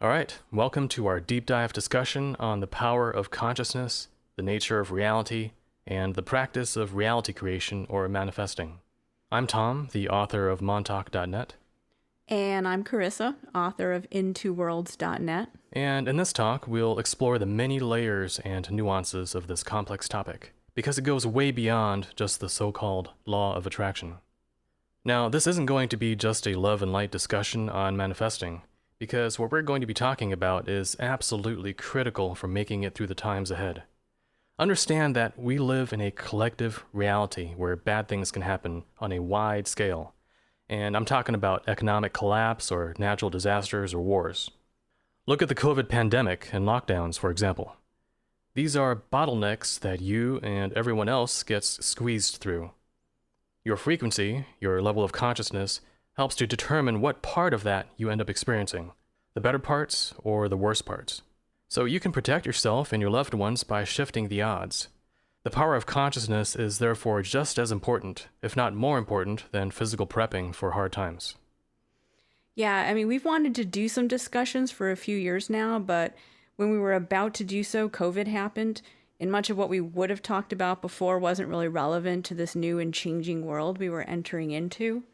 All right, welcome to our deep dive discussion on the power of consciousness, the nature of reality, and the practice of reality creation or manifesting. I'm Tom, the author of montauk.net. And I'm Carissa, author of intoworlds.net. And in this talk, we'll explore the many layers and nuances of this complex topic, because it goes way beyond just the so-called law of attraction. Now, this isn't going to be just a love and light discussion on manifesting, because what we're going to be talking about is absolutely critical for making it through the times ahead. Understand that we live in a collective reality where bad things can happen on a wide scale, and I'm talking about economic collapse or natural disasters or wars. Look at the COVID pandemic and lockdowns, for example. These are bottlenecks that you and everyone else gets squeezed through. Your frequency, your level of consciousness, helps to determine what part of that you end up experiencing, the better parts or the worse parts. So you can protect yourself and your loved ones by shifting the odds. The power of consciousness is therefore just as important, if not more important, than physical prepping for hard times. Yeah, I mean, we've wanted to do some discussions for a few years now, but when we were about to do so, COVID happened, and much of what we would have talked about before wasn't really relevant to this new and changing world we were entering into.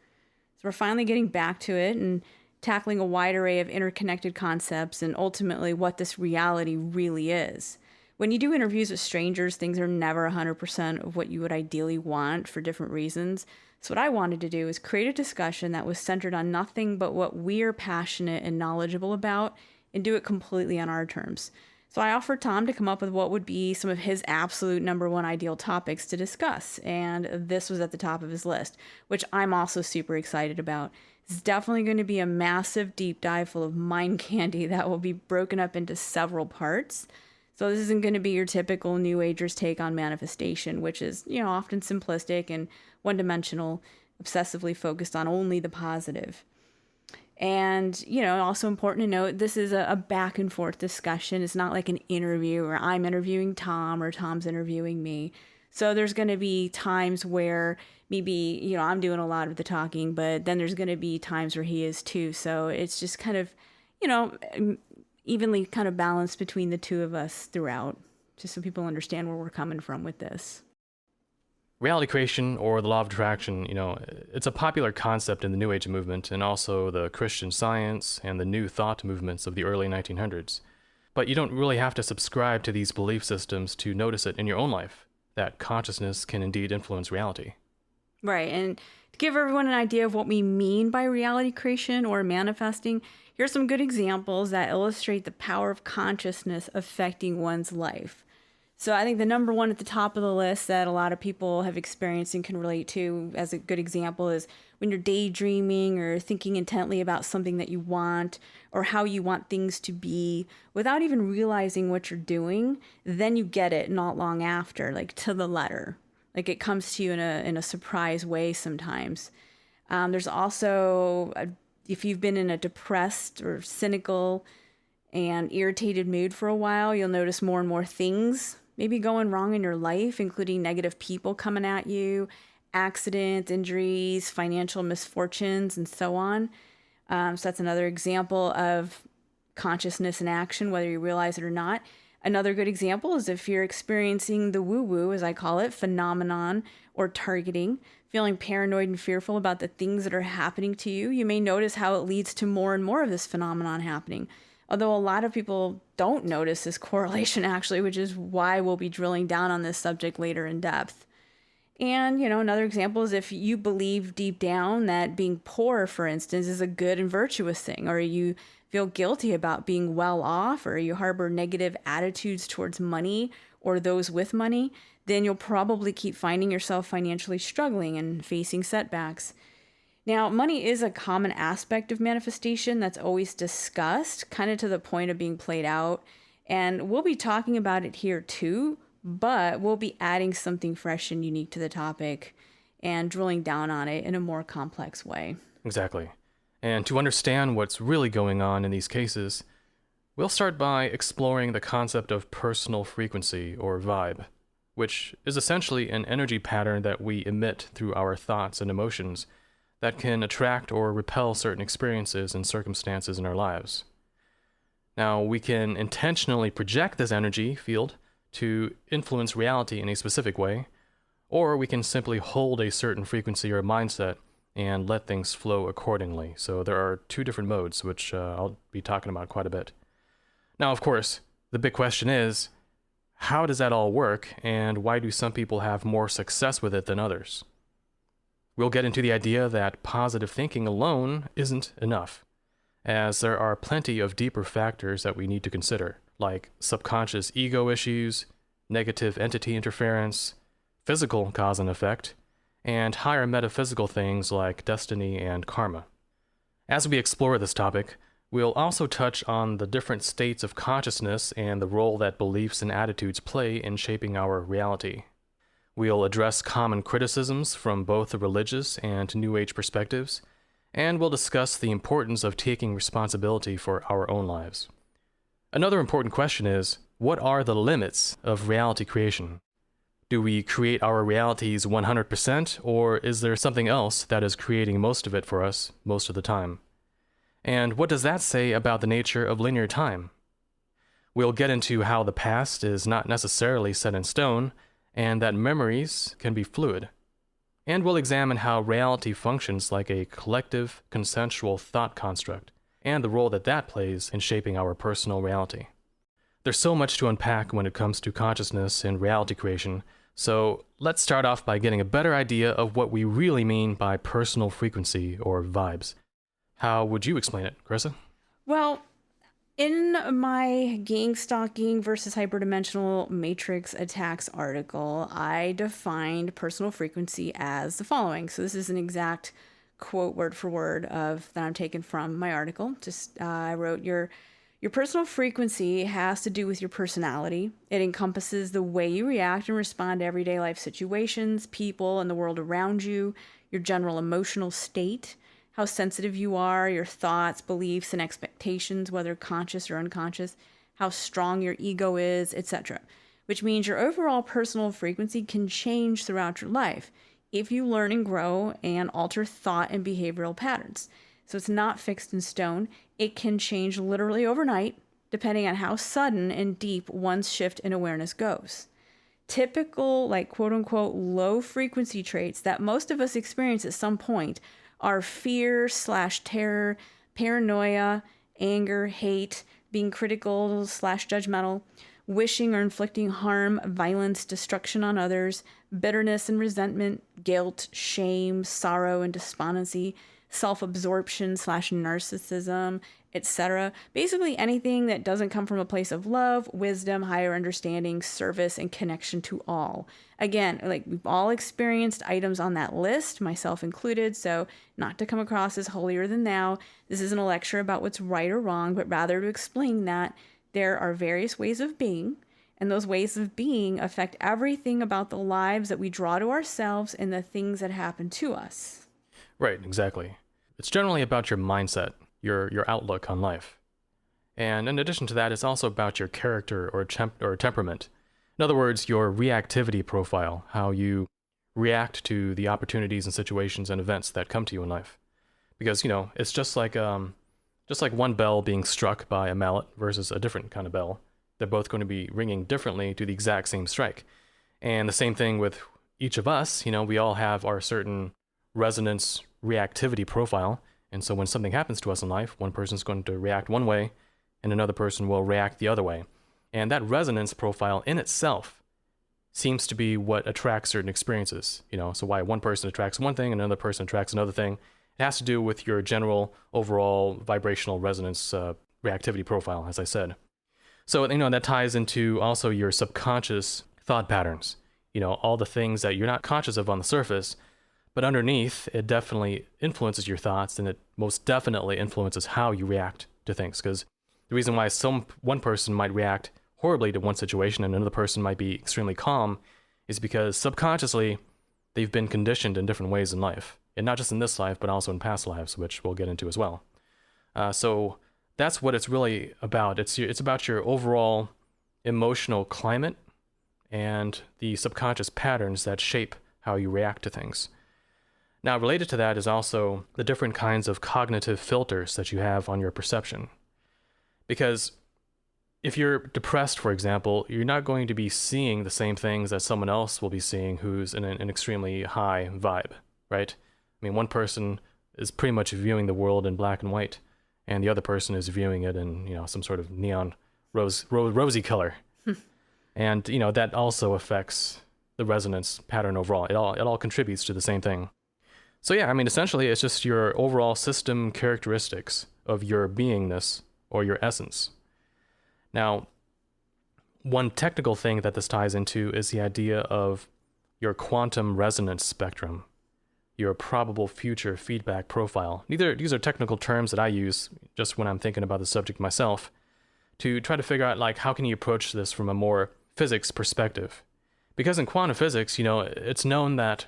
So we're finally getting back to it and tackling a wide array of interconnected concepts and ultimately what this reality really is. When you do interviews with strangers, things are never 100% of what you would ideally want for different reasons. So what I wanted to do is create a discussion that was centered on nothing but what we're passionate and knowledgeable about and do it completely on our terms. So I offered Tom to come up with what would be some of his absolute number one ideal topics to discuss. And this was at the top of his list, which I'm also super excited about. It's definitely going to be a massive deep dive full of mind candy that will be broken up into several parts. So this isn't going to be your typical New Agers take on manifestation, which is, often simplistic and one-dimensional, obsessively focused on only the positive. And, also important to note, this is a back and forth discussion. It's not like an interview where I'm interviewing Tom or Tom's interviewing me. So there's going to be times where maybe, I'm doing a lot of the talking, but then there's going to be times where he is too. So it's just kind of, evenly kind of balanced between the two of us throughout, just so people understand where we're coming from with this. Reality creation, or the law of attraction, it's a popular concept in the New Age movement and also the Christian Science and the New Thought movements of the early 1900s. But you don't really have to subscribe to these belief systems to notice it in your own life, that consciousness can indeed influence reality. Right, and to give everyone an idea of what we mean by reality creation or manifesting, here's some good examples that illustrate the power of consciousness affecting one's life. So I think the number one at the top of the list that a lot of people have experienced and can relate to as a good example is when you're daydreaming or thinking intently about something that you want or how you want things to be without even realizing what you're doing, then you get it not long after, like to the letter. Like it comes to you in a surprise way sometimes. There's also, if you've been in a depressed or cynical and irritated mood for a while, you'll notice more and more things maybe going wrong in your life, including negative people coming at you, accidents, injuries, financial misfortunes, and so on. So that's another example of consciousness in action, whether you realize it or not. Another good example is if you're experiencing the woo-woo, as I call it, phenomenon or targeting, feeling paranoid and fearful about the things that are happening to you, you may notice how it leads to more and more of this phenomenon happening. Although a lot of people don't notice this correlation actually, which is why we'll be drilling down on this subject later in depth. And, another example is if you believe deep down that being poor, for instance, is a good and virtuous thing, or you feel guilty about being well off, or you harbor negative attitudes towards money or those with money, then you'll probably keep finding yourself financially struggling and facing setbacks. Now, money is a common aspect of manifestation that's always discussed, kind of to the point of being played out. And we'll be talking about it here too, but we'll be adding something fresh and unique to the topic and drilling down on it in a more complex way. Exactly. And to understand what's really going on in these cases, we'll start by exploring the concept of personal frequency, or vibe, which is essentially an energy pattern that we emit through our thoughts and emotions that can attract or repel certain experiences and circumstances in our lives. Now, we can intentionally project this energy field to influence reality in a specific way, or we can simply hold a certain frequency or mindset and let things flow accordingly. So there are two different modes, which I'll be talking about quite a bit. Now, of course, the big question is, how does that all work, and why do some people have more success with it than others? We'll get into the idea that positive thinking alone isn't enough, as there are plenty of deeper factors that we need to consider, like subconscious ego issues, negative entity interference, physical cause and effect, and higher metaphysical things like destiny and karma. As we explore this topic, we'll also touch on the different states of consciousness and the role that beliefs and attitudes play in shaping our reality. We'll address common criticisms from both the religious and New Age perspectives, and we'll discuss the importance of taking responsibility for our own lives. Another important question is, what are the limits of reality creation? Do we create our realities 100%, or is there something else that is creating most of it for us most of the time? And what does that say about the nature of linear time? We'll get into how the past is not necessarily set in stone, and that memories can be fluid. And we'll examine how reality functions like a collective, consensual thought construct, and the role that that plays in shaping our personal reality. There's so much to unpack when it comes to consciousness and reality creation, so let's start off by getting a better idea of what we really mean by personal frequency or vibes. How would you explain it, Carissa? Well, in my gang stalking versus hyperdimensional matrix attacks article, I defined personal frequency as the following. So this is an exact quote word for word of that I'm taken from my article. I wrote, your personal frequency has to do with your personality. It encompasses the way you react and respond to everyday life situations, people, and the world around you, your general emotional state, how sensitive you are, your thoughts, beliefs, and expectations, whether conscious or unconscious, how strong your ego is, etc. Which means your overall personal frequency can change throughout your life if you learn and grow and alter thought and behavioral patterns. So it's not fixed in stone. It can change literally overnight, depending on how sudden and deep one's shift in awareness goes. Typical, like quote unquote, low frequency traits that most of us experience at some point are fear/terror, paranoia, anger, hate, being critical/judgmental, wishing or inflicting harm, violence, destruction on others, bitterness and resentment, guilt, shame, sorrow, and despondency, self-absorption/narcissism, etc. Basically anything that doesn't come from a place of love, wisdom, higher understanding, service, and connection to all. Again, like we've all experienced items on that list, myself included, so not to come across as holier than thou. This isn't a lecture about what's right or wrong, but rather to explain that there are various ways of being, and those ways of being affect everything about the lives that we draw to ourselves and the things that happen to us. Right, exactly. It's generally about your mindset, your outlook on life. And in addition to that, it's also about your character or temperament. In other words, your reactivity profile, how you react to the opportunities and situations and events that come to you in life. Because, it's just like one bell being struck by a mallet versus a different kind of bell. They're both going to be ringing differently to the exact same strike. And the same thing with each of us, we all have our certain resonance reactivity profile. And so when something happens to us in life, one person's going to react one way and another person will react the other way. And that resonance profile in itself seems to be what attracts certain experiences. So why one person attracts one thing and another person attracts another thing. It has to do with your general overall vibrational resonance reactivity profile, as I said. So, that ties into also your subconscious thought patterns. All the things that you're not conscious of on the surface, but underneath, it definitely influences your thoughts, and it most definitely influences how you react to things. Because the reason why one person might react horribly to one situation and another person might be extremely calm is because subconsciously, they've been conditioned in different ways in life. And not just in this life, but also in past lives, which we'll get into as well. So that's what it's really about. It's about your overall emotional climate and the subconscious patterns that shape how you react to things. Now, related to that is also the different kinds of cognitive filters that you have on your perception. Because if you're depressed, for example, you're not going to be seeing the same things that someone else will be seeing who's in an extremely high vibe, right? I mean, one person is pretty much viewing the world in black and white, and the other person is viewing it in, some sort of neon rosy color. And, that also affects the resonance pattern overall. It all contributes to the same thing. So yeah, I mean, essentially, it's just your overall system characteristics of your beingness or your essence. Now, one technical thing that this ties into is the idea of your quantum resonance spectrum, your probable future feedback profile. These are technical terms that I use just when I'm thinking about the subject myself to try to figure out, like, how can you approach this from a more physics perspective? Because in quantum physics, it's known that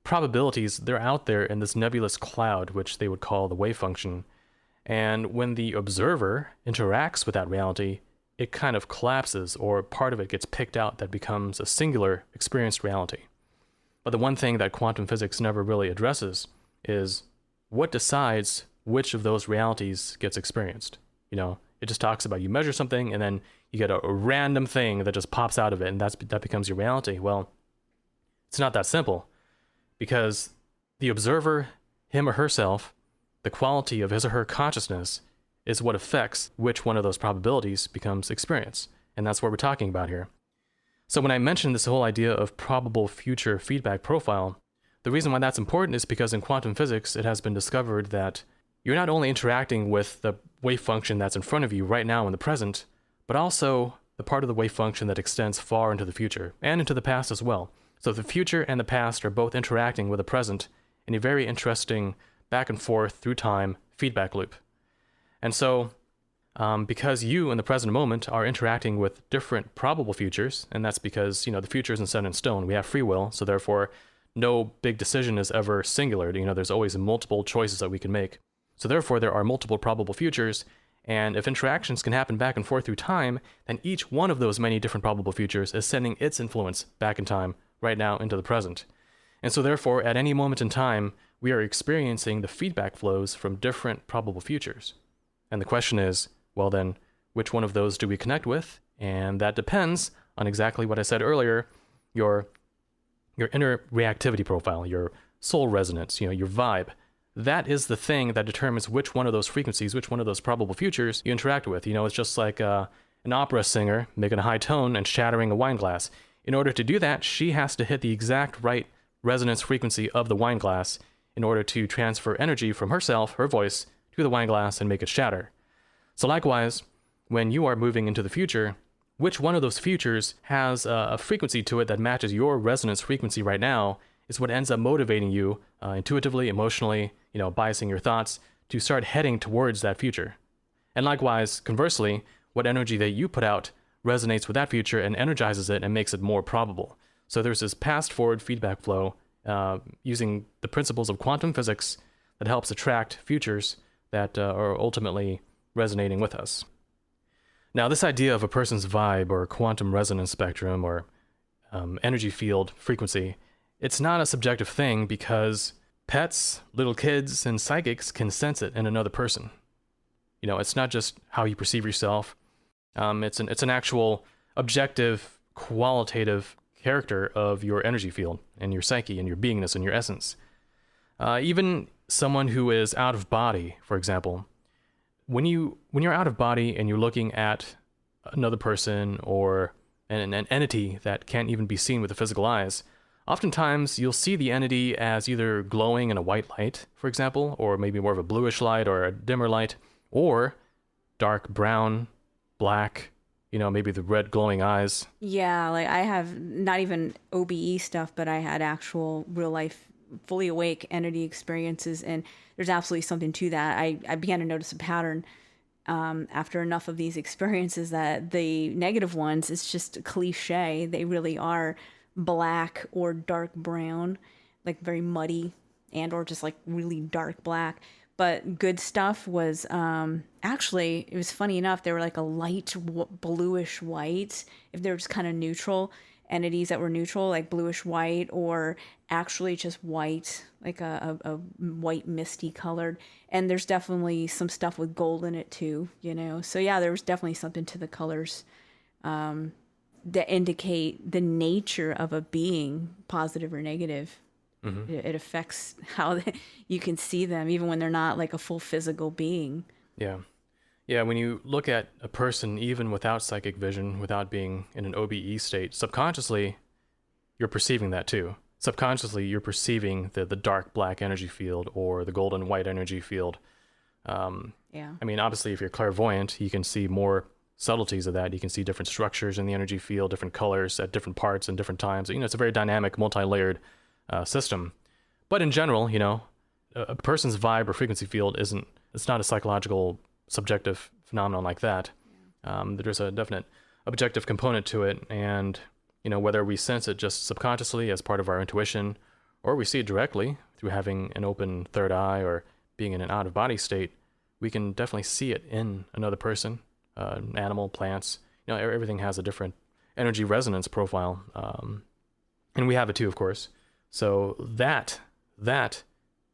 probabilities, they're out there in this nebulous cloud, which they would call the wave function. And when the observer interacts with that reality, it kind of collapses, or part of it gets picked out that becomes a singular experienced reality. But the one thing that quantum physics never really addresses is what decides which of those realities gets experienced. It just talks about you measure something and then you get a random thing that just pops out of it and that becomes your reality. Well, it's not that simple, because the observer, him or herself, the quality of his or her consciousness is what affects which one of those probabilities becomes experience. And that's what we're talking about here. So when I mentioned this whole idea of probable future feedback profile, the reason why that's important is because in quantum physics, it has been discovered that you're not only interacting with the wave function that's in front of you right now in the present, but also the part of the wave function that extends far into the future and into the past as well. So the future and the past are both interacting with the present in a very interesting back and forth through time feedback loop. And so, because you in the present moment are interacting with different probable futures, and that's because, the future isn't set in stone, we have free will, so therefore no big decision is ever singular. There's always multiple choices that we can make. So therefore there are multiple probable futures, and if interactions can happen back and forth through time, then each one of those many different probable futures is sending its influence back in time right now into the present. And so therefore, at any moment in time, we are experiencing the feedback flows from different probable futures. And the question is, well then, which one of those do we connect with? And that depends on exactly what I said earlier, your inner reactivity profile, your soul resonance, your vibe. That is the thing that determines which one of those frequencies, which one of those probable futures you interact with. It's just like an opera singer making a high tone and shattering a wine glass. In order to do that, she has to hit the exact right resonance frequency of the wine glass in order to transfer energy from herself, her voice, to the wine glass and make it shatter. So likewise, when you are moving into the future, which one of those futures has a frequency to it that matches your resonance frequency right now is what ends up motivating you intuitively, emotionally, biasing your thoughts to start heading towards that future. And likewise, conversely, what energy that you put out resonates with that future and energizes it and makes it more probable. So there's this past-forward feedback flow using the principles of quantum physics that helps attract futures that are ultimately resonating with us. Now, this idea of a person's vibe or quantum resonance spectrum or energy field frequency, it's not a subjective thing because pets, little kids, and psychics can sense it in another person. It's not just how you perceive yourself. It's an actual objective, qualitative character of your energy field and your psyche and your beingness and your essence. Even someone who is out of body, for example, when you're out of body and you're looking at another person or an entity that can't even be seen with the physical eyes, oftentimes you'll see the entity as either glowing in a white light, for example, or maybe more of a bluish light or a dimmer light, or dark brown, black, maybe the red glowing eyes. Yeah, like I have not even OBE stuff, but I had actual real life fully awake entity experiences, and there's absolutely something to that. I began to notice a pattern after enough of these experiences that the negative ones, it's just a cliche. They really are black or dark brown, like very muddy, and or just like really dark black. But good stuff was actually, it was funny enough, they were like a light bluish white, if they were just kind of neutral. entities that were neutral, like bluish white, or actually just white, like a white misty colored. And there's definitely some stuff with gold in it too, you know. So yeah, there was definitely something to the colors that indicate the nature of a being, positive or negative. It affects how you can see them, even when they're not like a full physical being. Yeah. Yeah, when you look at a person, even without psychic vision, without being in an OBE state, subconsciously, you're perceiving that too. Subconsciously, you're perceiving the dark black energy field or the golden white energy field. Yeah. I mean, obviously, if you're clairvoyant, you can see more subtleties of that. You can see different structures in the energy field, different colors at different parts and different times. You know, it's a very dynamic, multi-layered system. But in general, you know, a person's vibe or frequency field it's not a psychological subjective phenomenon like that. There's a definite objective component to it, and you know, whether we sense it just subconsciously as part of our intuition, or we see it directly through having an open third eye or being in an out-of-body state, we can definitely see it in another person, animal, plants. You know, everything has a different energy resonance profile, and we have it too, of course. So that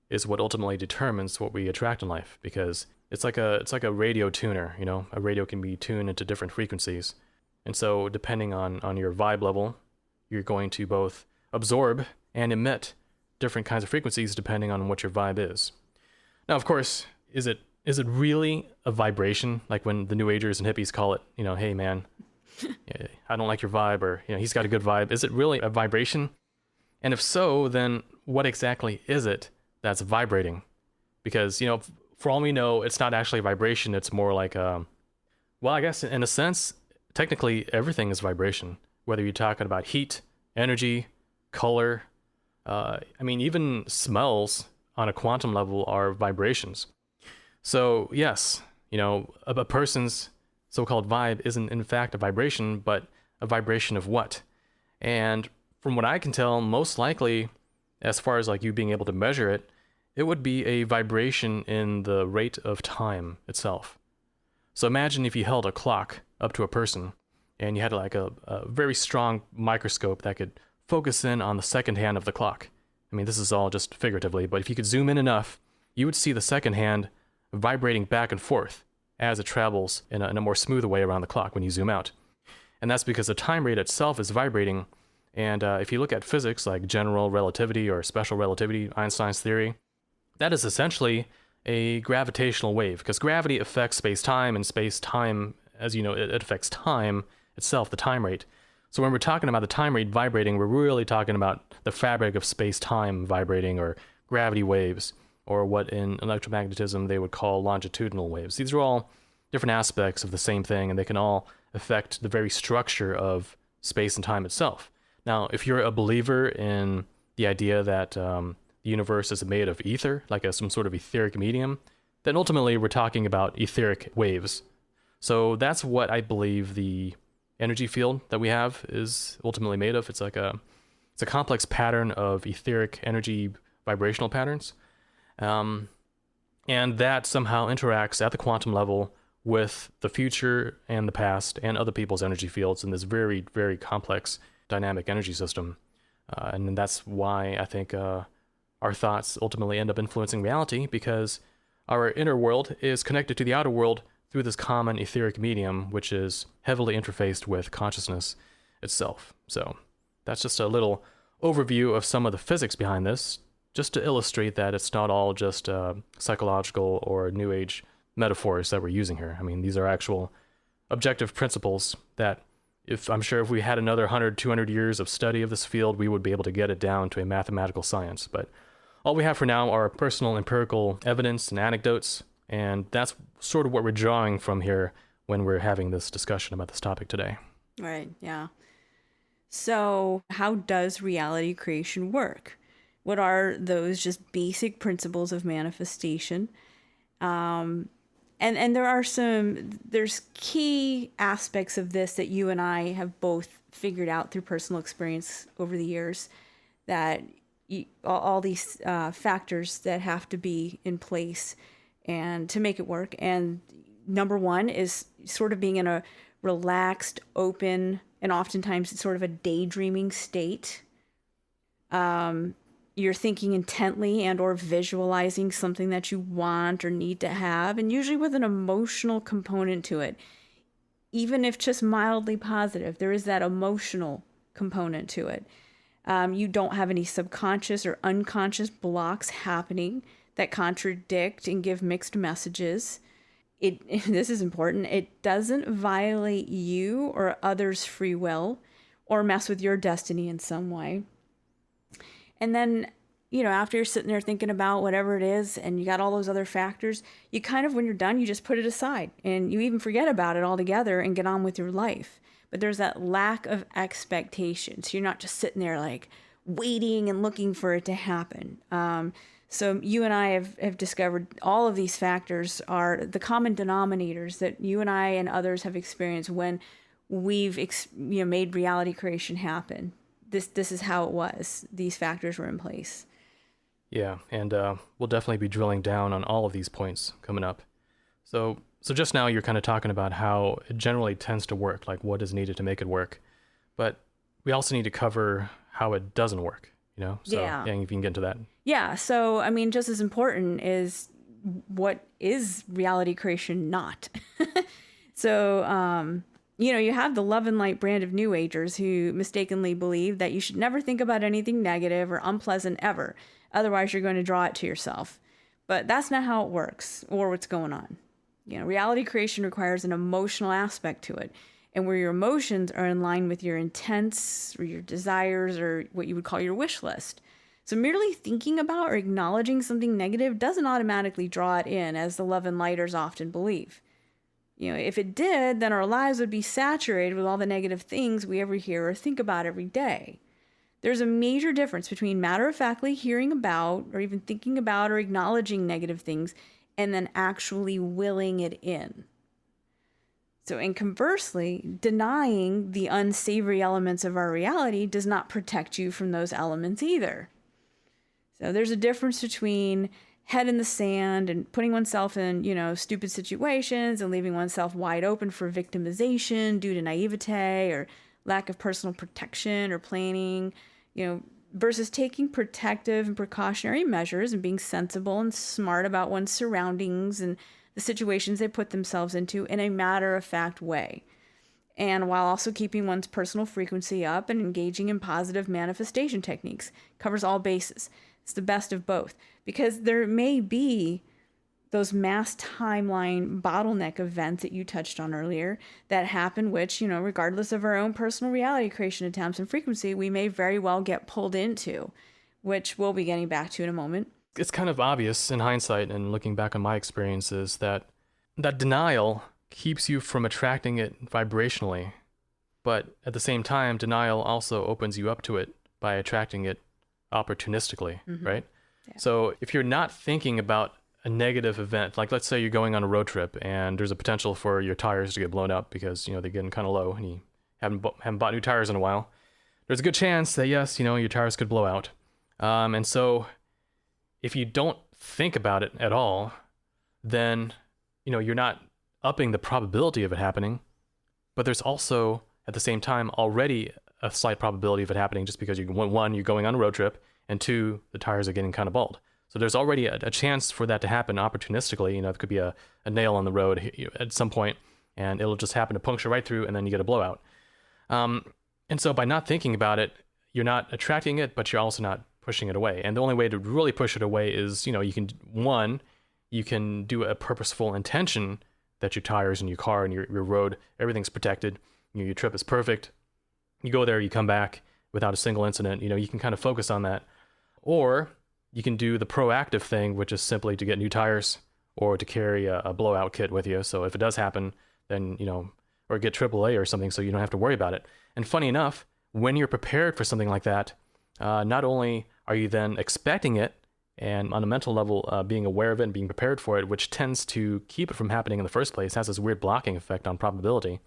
is what ultimately determines what we attract in life, because it's like a radio tuner. You know, a radio can be tuned into different frequencies, and so depending on your vibe level, you're going to both absorb and emit different kinds of frequencies depending on what your vibe is. Now, of course, is it really a vibration, like when the New Agers and hippies call it, you know, hey man, I don't like your vibe, or you know, he's got a good vibe? Is it really a vibration? And if so, then what exactly is it that's vibrating? Because, you know, for all we know, it's not actually a vibration. It's more like, well, I guess in a sense, technically everything is vibration. Whether you're talking about heat, energy, color, I mean, even smells on a quantum level are vibrations. So yes, you know, a person's so-called vibe isn't in fact a vibration, but a vibration of what? And from what I can tell, most likely, as far as like you being able to measure it, it would be a vibration in the rate of time itself. So imagine if you held a clock up to a person and you had like a very strong microscope that could focus in on the second hand of the clock. I mean, this is all just figuratively, but if you could zoom in enough, you would see the second hand vibrating back and forth as it travels in a more smooth way around the clock when you zoom out. And that's because the time rate itself is vibrating. And if you look at physics like general relativity or special relativity, Einstein's theory, that is essentially a gravitational wave, because gravity affects space-time, and space-time, as you know, it affects time itself, the time rate. So when we're talking about the time rate vibrating, we're really talking about the fabric of space-time vibrating, or gravity waves, or what in electromagnetism they would call longitudinal waves. These are all different aspects of the same thing, and they can all affect the very structure of space and time itself. Now, if you're a believer in the idea that the universe is made of ether, like some sort of etheric medium, then ultimately we're talking about etheric waves. So that's what I believe the energy field that we have is ultimately made of. It's a complex pattern of etheric energy vibrational patterns. And that somehow interacts at the quantum level with the future and the past and other people's energy fields in this very, very complex dynamic energy system. And that's why I think our thoughts ultimately end up influencing reality, because our inner world is connected to the outer world through this common etheric medium, which is heavily interfaced with consciousness itself. So that's just a little overview of some of the physics behind this, just to illustrate that it's not all just psychological or New Age metaphors that we're using here. I mean, these are actual objective principles that I'm sure if we had another 100, 200 years of study of this field, we would be able to get it down to a mathematical science. But all we have for now are personal empirical evidence and anecdotes, and that's sort of what we're drawing from here when we're having this discussion about this topic today. Right, yeah. So how does reality creation work? What are those just basic principles of manifestation? And there's key aspects of this that you and I have both figured out through personal experience over the years, that all these factors that have to be in place and to make it work. And number one is sort of being in a relaxed, open, And oftentimes it's sort of a daydreaming state. You're thinking intently and or visualizing something that you want or need to have, and usually with an emotional component to it. Even if just mildly positive, there is that emotional component to it. You don't have any subconscious or unconscious blocks happening that contradict and give mixed messages. This is important. It doesn't violate you or others' free will or mess with your destiny in some way. And then, after you're sitting there thinking about whatever it is and you got all those other factors, you kind of, when you're done, you just put it aside and you even forget about it altogether and get on with your life. But there's that lack of expectation. So you're not just sitting there like waiting and looking for it to happen. So you and I have discovered all of these factors are the common denominators that you and I and others have experienced when we've made reality creation happen. This is how it was. These factors were in place. Yeah, and we'll definitely be drilling down on all of these points coming up. So just now you're kind of talking about how it generally tends to work, like what is needed to make it work. But we also need to cover how it doesn't work, So yeah, if you can get into that. Yeah, so just as important is what is reality creation not. So, you have the love and light brand of New Agers who mistakenly believe that you should never think about anything negative or unpleasant ever. Otherwise, you're going to draw it to yourself. But that's not how it works or what's going on. Reality creation requires an emotional aspect to it. And where your emotions are in line with your intents or your desires or what you would call your wish list. So merely thinking about or acknowledging something negative doesn't automatically draw it in, as the love and lighters often believe. If it did, then our lives would be saturated with all the negative things we ever hear or think about every day. There's a major difference between matter-of-factly hearing about or even thinking about or acknowledging negative things and then actually willing it in. So, and conversely, denying the unsavory elements of our reality does not protect you from those elements either. So there's a difference between head in the sand and putting oneself in, stupid situations and leaving oneself wide open for victimization due to naivete or lack of personal protection or planning, versus taking protective and precautionary measures and being sensible and smart about one's surroundings and the situations they put themselves into in a matter-of-fact way. And while also keeping one's personal frequency up and engaging in positive manifestation techniques. Covers all bases. It's the best of both. Because there may be those mass timeline bottleneck events that you touched on earlier that happen, which, regardless of our own personal reality creation attempts and frequency, we may very well get pulled into, which we'll be getting back to in a moment. It's kind of obvious in hindsight and looking back on my experiences that denial keeps you from attracting it vibrationally. But at the same time, denial also opens you up to it by attracting it opportunistically, right? Yeah. So if you're not thinking about a negative event, like let's say you're going on a road trip and there's a potential for your tires to get blown up because, they're getting kind of low and you haven't bought new tires in a while, there's a good chance that, yes, your tires could blow out. And so if you don't think about it at all, then, you're not upping the probability of it happening, but there's also, at the same time, already a slight probability of it happening just because you're going on a road trip, and two, the tires are getting kind of bald. So there's already a chance for that to happen opportunistically. It could be a nail on the road at some point, and it'll just happen to puncture right through, and then you get a blowout. And so by not thinking about it, you're not attracting it, but you're also not pushing it away. And the only way to really push it away is, you can do a purposeful intention that your tires and your car and your road, everything's protected. Your trip is perfect. You go there, you come back without a single incident. You can kind of focus on that. Or you can do the proactive thing, which is simply to get new tires or to carry a blowout kit with you. So if it does happen, then, or get AAA or something so you don't have to worry about it. And funny enough, when you're prepared for something like that, not only are you then expecting it and on a mental level being aware of it and being prepared for it, which tends to keep it from happening in the first place, has this weird blocking effect on probability,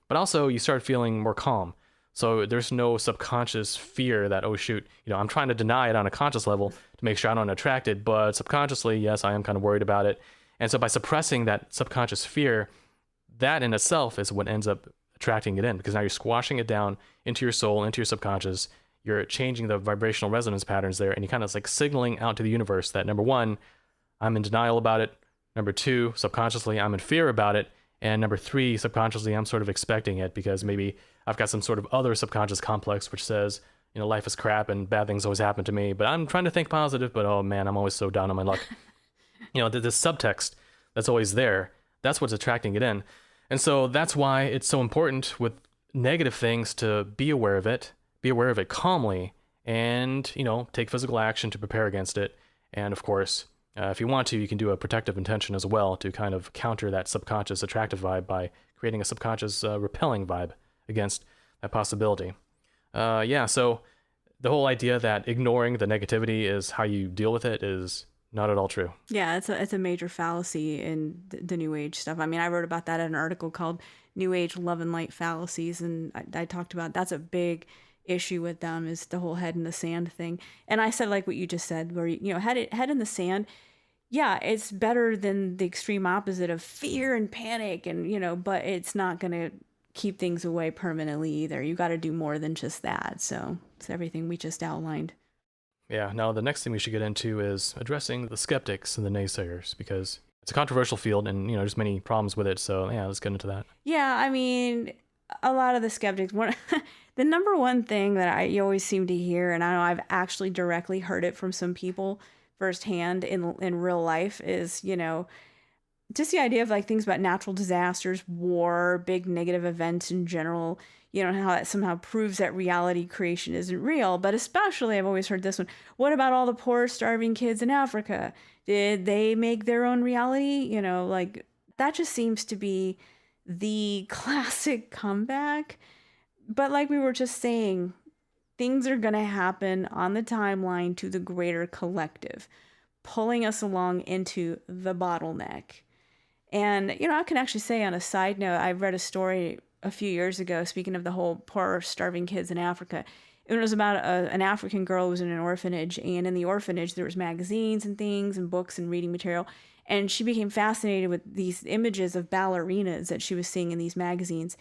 but also you start feeling more calm. So there's no subconscious fear that, oh shoot, I'm trying to deny it on a conscious level to make sure I don't attract it, but subconsciously, yes, I am kind of worried about it. And so by suppressing that subconscious fear, that in itself is what ends up attracting it in, because now you're squashing it down into your soul, into your subconscious. You're changing the vibrational resonance patterns there, and you kind of like signaling out to the universe that, number one, I'm in denial about it. Number two, subconsciously, I'm in fear about it. And number three, subconsciously, I'm sort of expecting it because maybe I've got some sort of other subconscious complex which says, life is crap and bad things always happen to me, but I'm trying to think positive, but oh man, I'm always so down on my luck. This subtext that's always there, that's what's attracting it in. And so that's why it's so important with negative things to be aware of it calmly, and, take physical action to prepare against it. And of course, if you want to, you can do a protective intention as well to kind of counter that subconscious attractive vibe by creating a subconscious repelling vibe against that possibility. So the whole idea that ignoring the negativity is how you deal with it is not at all true. Yeah, it's a major fallacy in the New Age stuff. I mean, I wrote about that in an article called New Age Love and Light Fallacies, and I talked about that's a big issue with them, is the whole head in the sand thing. And I said, like what you just said, where, head in the sand, yeah, it's better than the extreme opposite of fear and panic, and, but it's not going to keep things away permanently either. You got to do more than just that. So it's everything we just outlined. Yeah, now the next thing we should get into is addressing the skeptics and the naysayers, because it's a controversial field and, there's many problems with it. So yeah, let's get into that. Yeah, I mean, a lot of the skeptics, the number one thing that you always seem to hear, and I know I've actually directly heard it from some people firsthand in real life, is, just the idea of like things about natural disasters, war, big negative events in general, and how that somehow proves that reality creation isn't real. But especially, I've always heard this one, what about all the poor, starving kids in Africa? Did they make their own reality? Like that just seems to be the classic comeback. But like we were just saying, things are going to happen on the timeline to the greater collective, pulling us along into the bottleneck. And, I can actually say on a side note, I read a story a few years ago, speaking of the whole poor, starving kids in Africa. It was about an African girl who was in an orphanage, and in the orphanage there was magazines and things and books and reading material. And she became fascinated with these images of ballerinas that she was seeing in these magazines,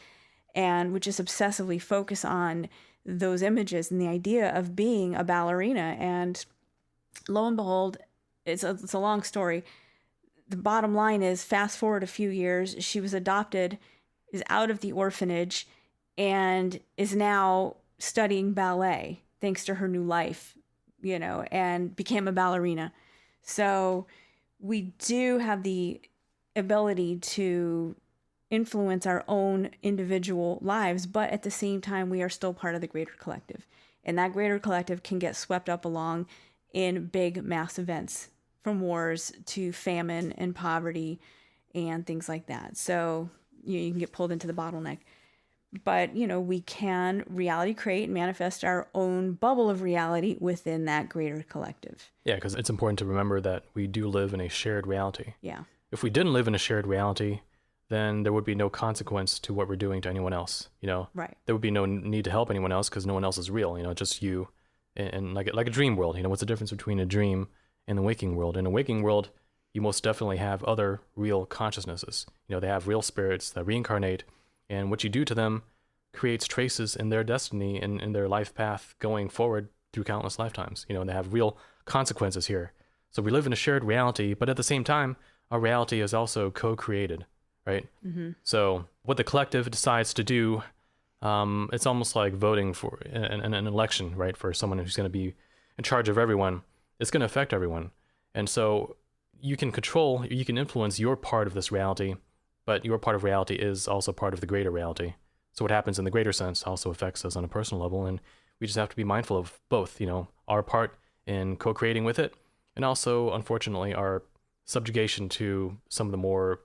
and would just obsessively focus on those images and the idea of being a ballerina. And lo and behold, it's a long story. The bottom line is, fast forward a few years, she was adopted, is out of the orphanage, and is now studying ballet thanks to her new life, and became a ballerina. So we do have the ability to influence our own individual lives, but at the same time, we are still part of the greater collective. And that greater collective can get swept up along in big mass events, from wars to famine and poverty and things like that. So you can get pulled into the bottleneck. But, we can reality create and manifest our own bubble of reality within that greater collective. Yeah, because it's important to remember that we do live in a shared reality. Yeah. If we didn't live in a shared reality, then there would be no consequence to what we're doing to anyone else. Right. There would be no need to help anyone else because no one else is real. Just you, and like a dream world. What's the difference between a dream and the waking world? In a waking world, you most definitely have other real consciousnesses. They have real spirits that reincarnate, and what you do to them creates traces in their destiny and in their life path going forward through countless lifetimes. They have real consequences here. So we live in a shared reality, but at the same time, our reality is also co-created, right? Mm-hmm. So what the collective decides to do, it's almost like voting for an election, right? For someone who's going to be in charge of everyone. It's going to affect everyone. And so you can influence your part of this reality, but your part of reality is also part of the greater reality. So what happens in the greater sense also affects us on a personal level, and we just have to be mindful of both, our part in co-creating with it, and also, unfortunately, our subjugation to some of the more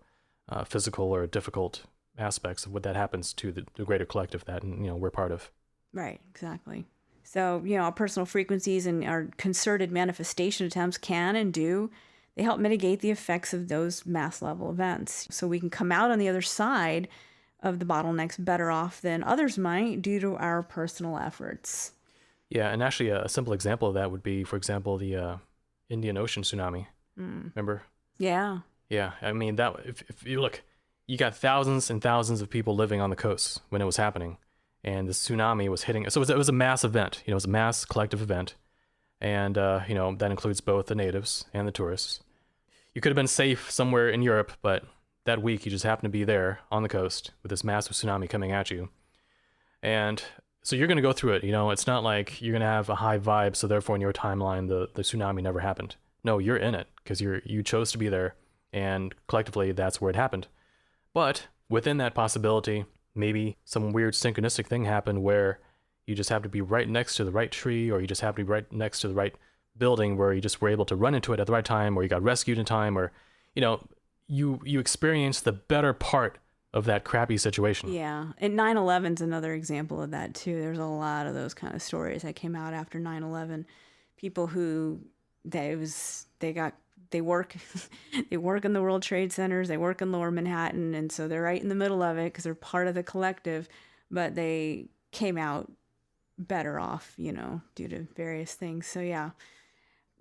physical or difficult aspects of what that happens to the greater collective that, we're part of. Right, exactly. So, our personal frequencies and our concerted manifestation attempts can and do, they help mitigate the effects of those mass level events. So we can come out on the other side of the bottlenecks better off than others might due to our personal efforts. Yeah, and actually a simple example of that would be, for example, the Indian Ocean tsunami. Remember? Yeah. Yeah, I mean, that if you look, you got thousands and thousands of people living on the coast when it was happening, and the tsunami was hitting. So it was a mass event. You know, it was a mass collective event, and you know, that includes both the natives and the tourists. You could have been safe somewhere in Europe, but that week you just happened to be there on the coast with this massive tsunami coming at you, and so you're going to go through it. You know, it's not like you're going to have a high vibe, so therefore in your timeline the tsunami never happened. No, you're in it because you chose to be there, and collectively that's where it happened. But within that possibility, maybe some weird synchronistic thing happened where you just have to be right next to the right tree, or you just have to be right next to the right building where you just were able to run into it at the right time, or you got rescued in time, or, you know, you experienced the better part of that crappy situation. Yeah. And 9/11's another example of that too. There's a lot of those kind of stories that came out after 9/11. People who they work they work in the World Trade Centers, they work in Lower Manhattan, and so they're right in the middle of it because they're part of the collective, but they came out better off, you know, due to various things. So yeah.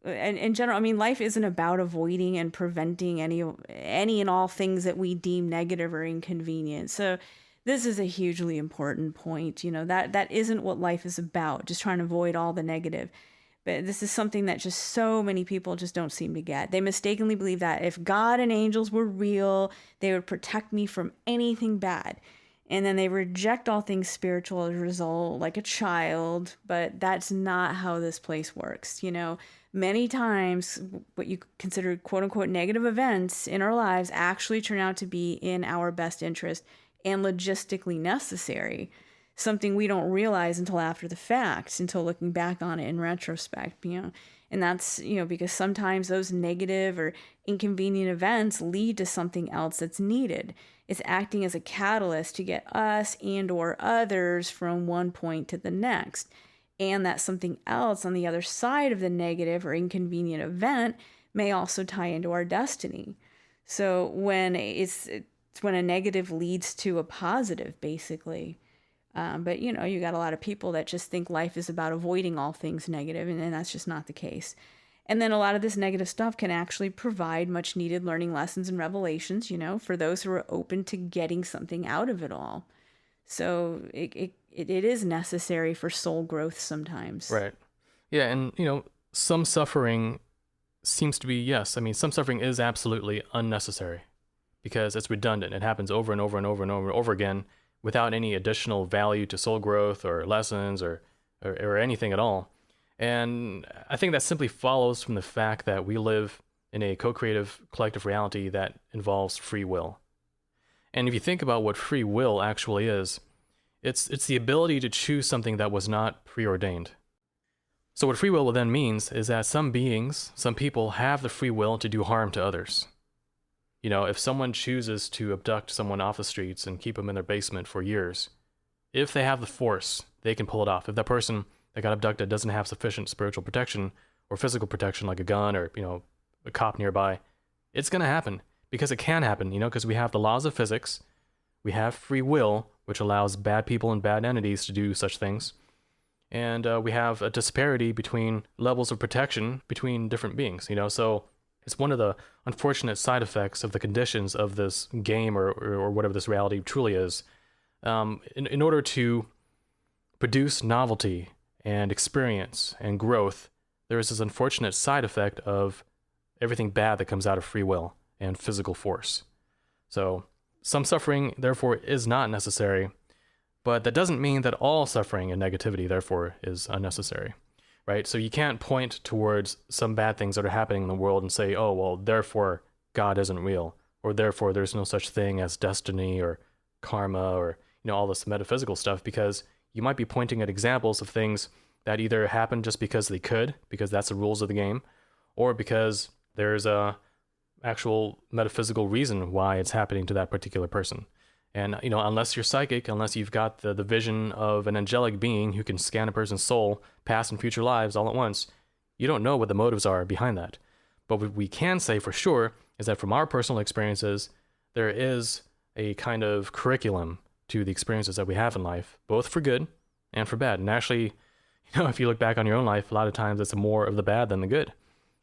And in general, I mean, life isn't about avoiding and preventing any and all things that we deem negative or inconvenient. So this is a hugely important point. You know, that isn't what life is about, just trying to avoid all the negative. But this is something that just so many people just don't seem to get. They mistakenly believe that if God and angels were real, they would protect me from anything bad. And then they reject all things spiritual as a result, like a child. But that's not how this place works. You know, many times what you consider quote unquote negative events in our lives actually turn out to be in our best interest and logistically necessary. Something we don't realize until after the fact, until looking back on it in retrospect, you know. And that's, you know, because sometimes those negative or inconvenient events lead to something else that's needed. It's acting as a catalyst to get us and or others from one point to the next. And that something else on the other side of the negative or inconvenient event may also tie into our destiny. So when it's when a negative leads to a positive, basically. But, you know, you got a lot of people that just think life is about avoiding all things negative, and that's just not the case. And then a lot of this negative stuff can actually provide much needed learning lessons and revelations, you know, for those who are open to getting something out of it all. So it is necessary for soul growth sometimes. Right. Yeah, and, you know, some suffering seems to be, yes, I mean, some suffering is absolutely unnecessary because it's redundant. It happens over and over and over and over and over again, without any additional value to soul growth or lessons or anything at all. And I think that simply follows from the fact that we live in a co-creative collective reality that involves free will. And if you think about what free will actually is, it's the ability to choose something that was not preordained. So what free will then means is that some beings, some people have the free will to do harm to others. You know, if someone chooses to abduct someone off the streets and keep them in their basement for years, if they have the force, they can pull it off. If that person that got abducted doesn't have sufficient spiritual protection or physical protection like a gun or, you know, a cop nearby, it's going to happen because it can happen, you know, because we have the laws of physics, we have free will, which allows bad people and bad entities to do such things, and we have a disparity between levels of protection between different beings, you know, so it's one of the unfortunate side effects of the conditions of this game or whatever this reality truly is. In order to produce novelty and experience and growth, there is this unfortunate side effect of everything bad that comes out of free will and physical force. So some suffering, therefore, is not necessary, but that doesn't mean that all suffering and negativity, therefore, is unnecessary. Right? So you can't point towards some bad things that are happening in the world and say, oh, well, therefore God isn't real, or therefore there's no such thing as destiny or karma or, you know, all this metaphysical stuff, because you might be pointing at examples of things that either happen just because they could, because that's the rules of the game, or because there's a actual metaphysical reason why it's happening to that particular person. And, you know, unless you're psychic, unless you've got the vision of an angelic being who can scan a person's soul, past and future lives all at once, you don't know what the motives are behind that. But what we can say for sure is that from our personal experiences, there is a kind of curriculum to the experiences that we have in life, both for good and for bad. And actually, you know, if you look back on your own life, a lot of times it's more of the bad than the good.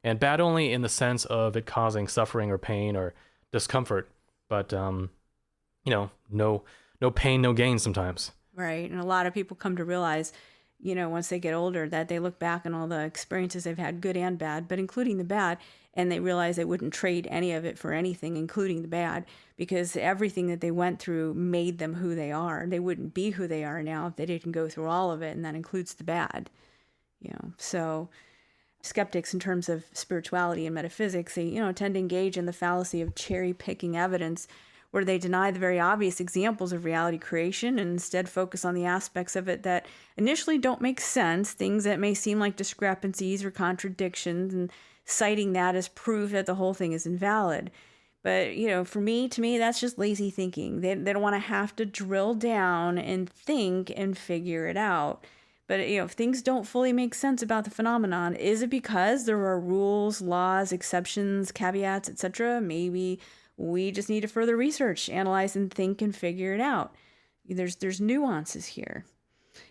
And bad only in the sense of it causing suffering or pain or discomfort, but no pain, no gain sometimes. Right. And a lot of people come to realize, once they get older, that they look back on all the experiences they've had, good and bad, but including the bad, and they realize they wouldn't trade any of it for anything, including the bad, because everything that they went through made them who they are. They wouldn't be who they are now if they didn't go through all of it, and that includes the bad. So skeptics in terms of spirituality and metaphysics, they, tend to engage in the fallacy of cherry-picking evidence, where they deny the very obvious examples of reality creation and instead focus on the aspects of it that initially don't make sense, things that may seem like discrepancies or contradictions, and citing that as proof that the whole thing is invalid. But, to me, that's just lazy thinking. They don't want to have to drill down and think and figure it out. But, if things don't fully make sense about the phenomenon, is it because there are rules, laws, exceptions, caveats, etc.? Maybe we just need to further research, analyze, and think and figure it out. There's nuances here.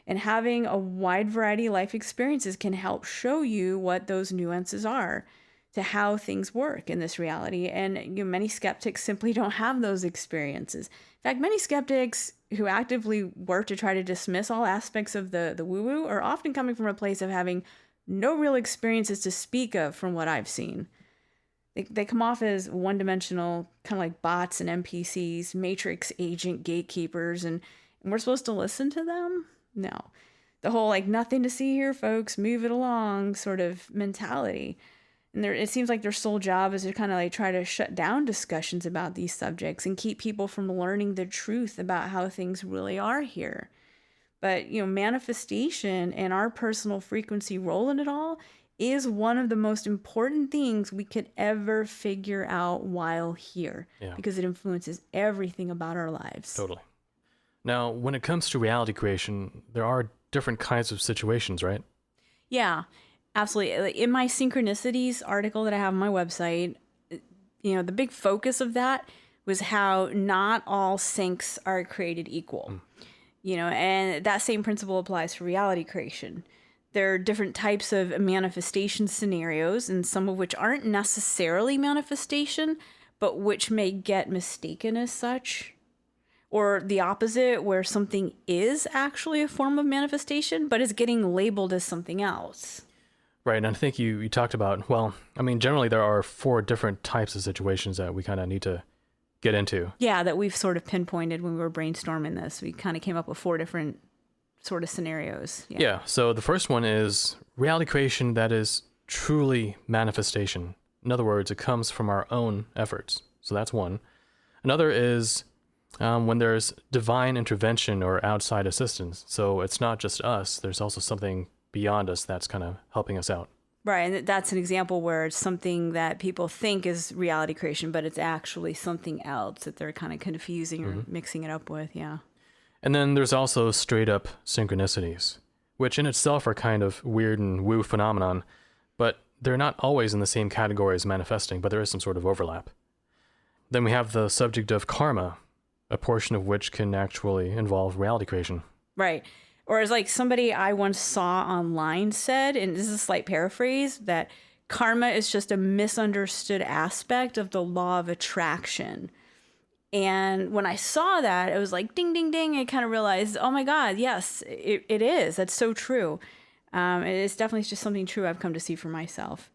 And having a wide variety of life experiences can help show you what those nuances are to how things work in this reality. And many skeptics simply don't have those experiences. In fact, many skeptics who actively work to try to dismiss all aspects of the woo-woo are often coming from a place of having no real experiences to speak of from what I've seen. They come off as one-dimensional, kind of like bots and NPCs, matrix agent gatekeepers, and we're supposed to listen to them? No. The whole, nothing to see here, folks, move it along sort of mentality. And it seems like their sole job is to kind of try to shut down discussions about these subjects and keep people from learning the truth about how things really are here. But, manifestation and our personal frequency role in it all is one of the most important things we could ever figure out while here, because it influences everything about our lives. Totally. Now, when it comes to reality creation, there are different kinds of situations, right? Yeah, absolutely. In my Synchronicities article that I have on my website, the big focus of that was how not all syncs are created equal. And that same principle applies for reality creation. There are different types of manifestation scenarios, and some of which aren't necessarily manifestation, but which may get mistaken as such. Or the opposite, where something is actually a form of manifestation, but is getting labeled as something else. Right, and I think you talked about, generally there are 4 different types of situations that we kind of need to get into. Yeah, that we've sort of pinpointed when we were brainstorming this. We kind of came up with 4 different sort of scenarios. Yeah, so the first one is reality creation that is truly manifestation. In other words, it comes from our own efforts. So that's one. Another is when there's divine intervention or outside assistance. So it's not just us, there's also something beyond us that's kind of helping us out. Right, and that's an example where it's something that people think is reality creation, but it's actually something else that they're kind of confusing or mixing it up with, yeah. And then there's also straight up synchronicities, which in itself are kind of weird and woo phenomenon, but they're not always in the same category as manifesting, but there is some sort of overlap. Then we have the subject of karma, a portion of which can actually involve reality creation. Right. Or as somebody I once saw online said, and this is a slight paraphrase, that karma is just a misunderstood aspect of the law of attraction. And when I saw that, it was like, ding, ding, ding. I kind of realized, oh my God, yes, it is. That's so true. It's definitely just something true I've come to see for myself.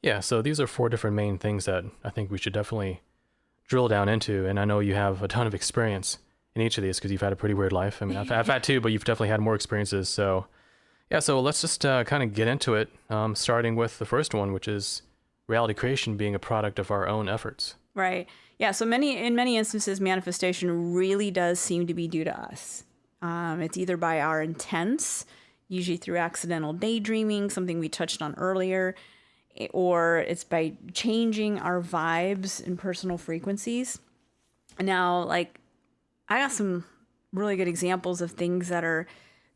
Yeah, so these are 4 different main things that I think we should definitely drill down into. And I know you have a ton of experience in each of these because you've had a pretty weird life. I mean, I've had 2, but you've definitely had more experiences. So yeah, so let's just kind of get into it, starting with the first one, which is reality creation being a product of our own efforts. Right. Yeah, so in many instances, manifestation really does seem to be due to us. It's either by our intents, usually through accidental daydreaming, something we touched on earlier, or it's by changing our vibes and personal frequencies. Now, I got some really good examples of things that are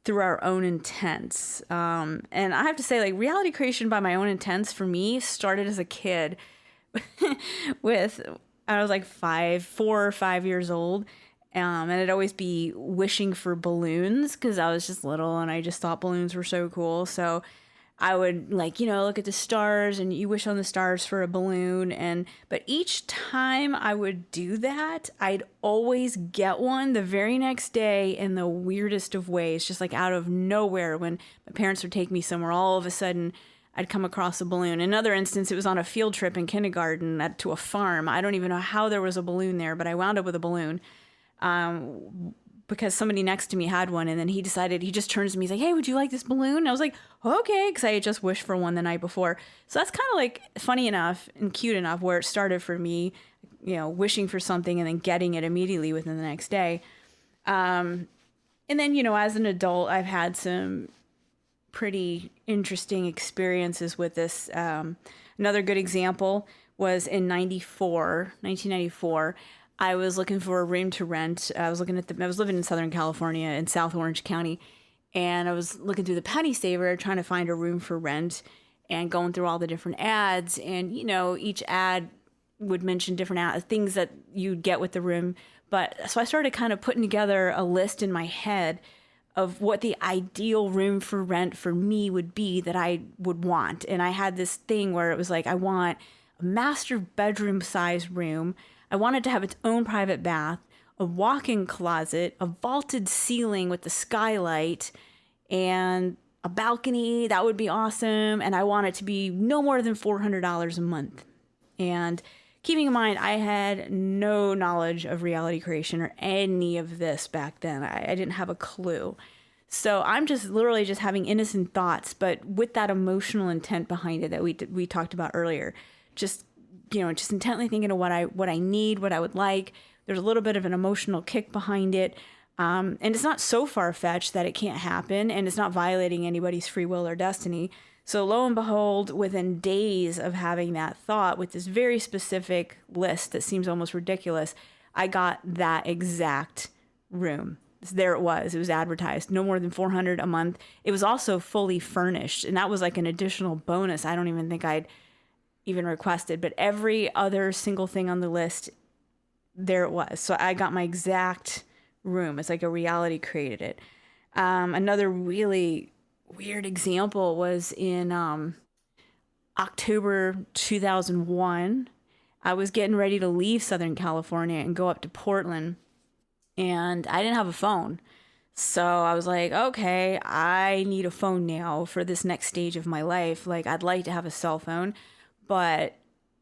through our own intents. And I have to say, reality creation by my own intents for me started as a kid I was 4 or 5 years old, and I'd always be wishing for balloons because I was just little and I just thought balloons were so cool. So I would like, look at the stars and you wish on the stars for a balloon. But each time I would do that, I'd always get one the very next day in the weirdest of ways, just like out of nowhere. When my parents would take me somewhere, all of a sudden I'd come across a balloon. Another instance, it was on a field trip in kindergarten to a farm. I don't even know how there was a balloon there, but I wound up with a balloon. Because somebody next to me had one, and then he just turns to me, he's like, hey, would you like this balloon? And I was like, okay, because I had just wished for one the night before. So that's kind of like funny enough and cute enough where it started for me, wishing for something and then getting it immediately within the next day. And then, as an adult, I've had some pretty interesting experiences with this. Another good example was in 1994. I was looking for a room to rent. I was living in Southern California in South Orange County, and I was looking through the Penny Saver trying to find a room for rent and going through all the different ads. And, each ad would mention different things that you'd get with the room. So I started kind of putting together a list in my head of what the ideal room for rent for me would be that I would want. And I had this thing where it was like, I want a master bedroom size room. I wanted to have its own private bath, a walk-in closet, a vaulted ceiling with the skylight, and a balcony. That would be awesome. And I want it to be no more than $400 a month. And keeping in mind, I had no knowledge of reality creation or any of this back then. I didn't have a clue. So I'm just literally just having innocent thoughts, but with that emotional intent behind it that we talked about earlier. Just intently thinking of what I need, what I would like. There's a little bit of an emotional kick behind it. And it's not so far-fetched that it can't happen, and it's not violating anybody's free will or destiny. So lo and behold, within days of having that thought with this very specific list that seems almost ridiculous, I got that exact room. There it was. It was advertised. No more than $400 a month. It was also fully furnished, and that was like an additional bonus. I don't even think I'd even requested, but every other single thing on the list, there it was. So I got my exact room. It's like a reality created it. Another really weird example was in October 2001. I was getting ready to leave Southern California and go up to Portland, and I didn't have a phone. So I was like, okay, I need a phone now for this next stage of my life. Like, I'd like to have a cell phone, but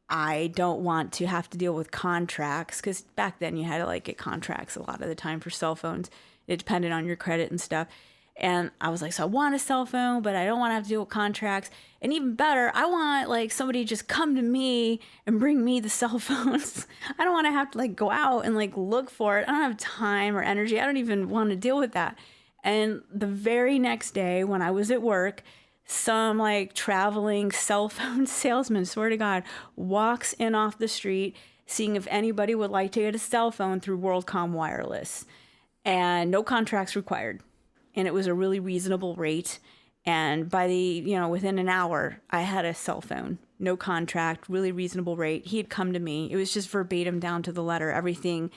I don't want to have to deal with contracts, because back then you had to like get contracts a lot of the time for cell phones. It depended on your credit and stuff. And I was like, so I want a cell phone, but I don't want to have to deal with contracts. And even better, I want like somebody to just come to me and bring me the cell phones. I don't want to have to like go out and like look for it. I don't have time or energy. I don't even want to deal with that. And the very next day when I was at work, some like traveling cell phone salesman, swear to God, walks in off the street seeing if anybody would like to get a cell phone through WorldCom Wireless, and no contracts required. And it was a really reasonable rate. And by within an hour, I had a cell phone, no contract, really reasonable rate. He had come to me. It was just verbatim down to the letter, everything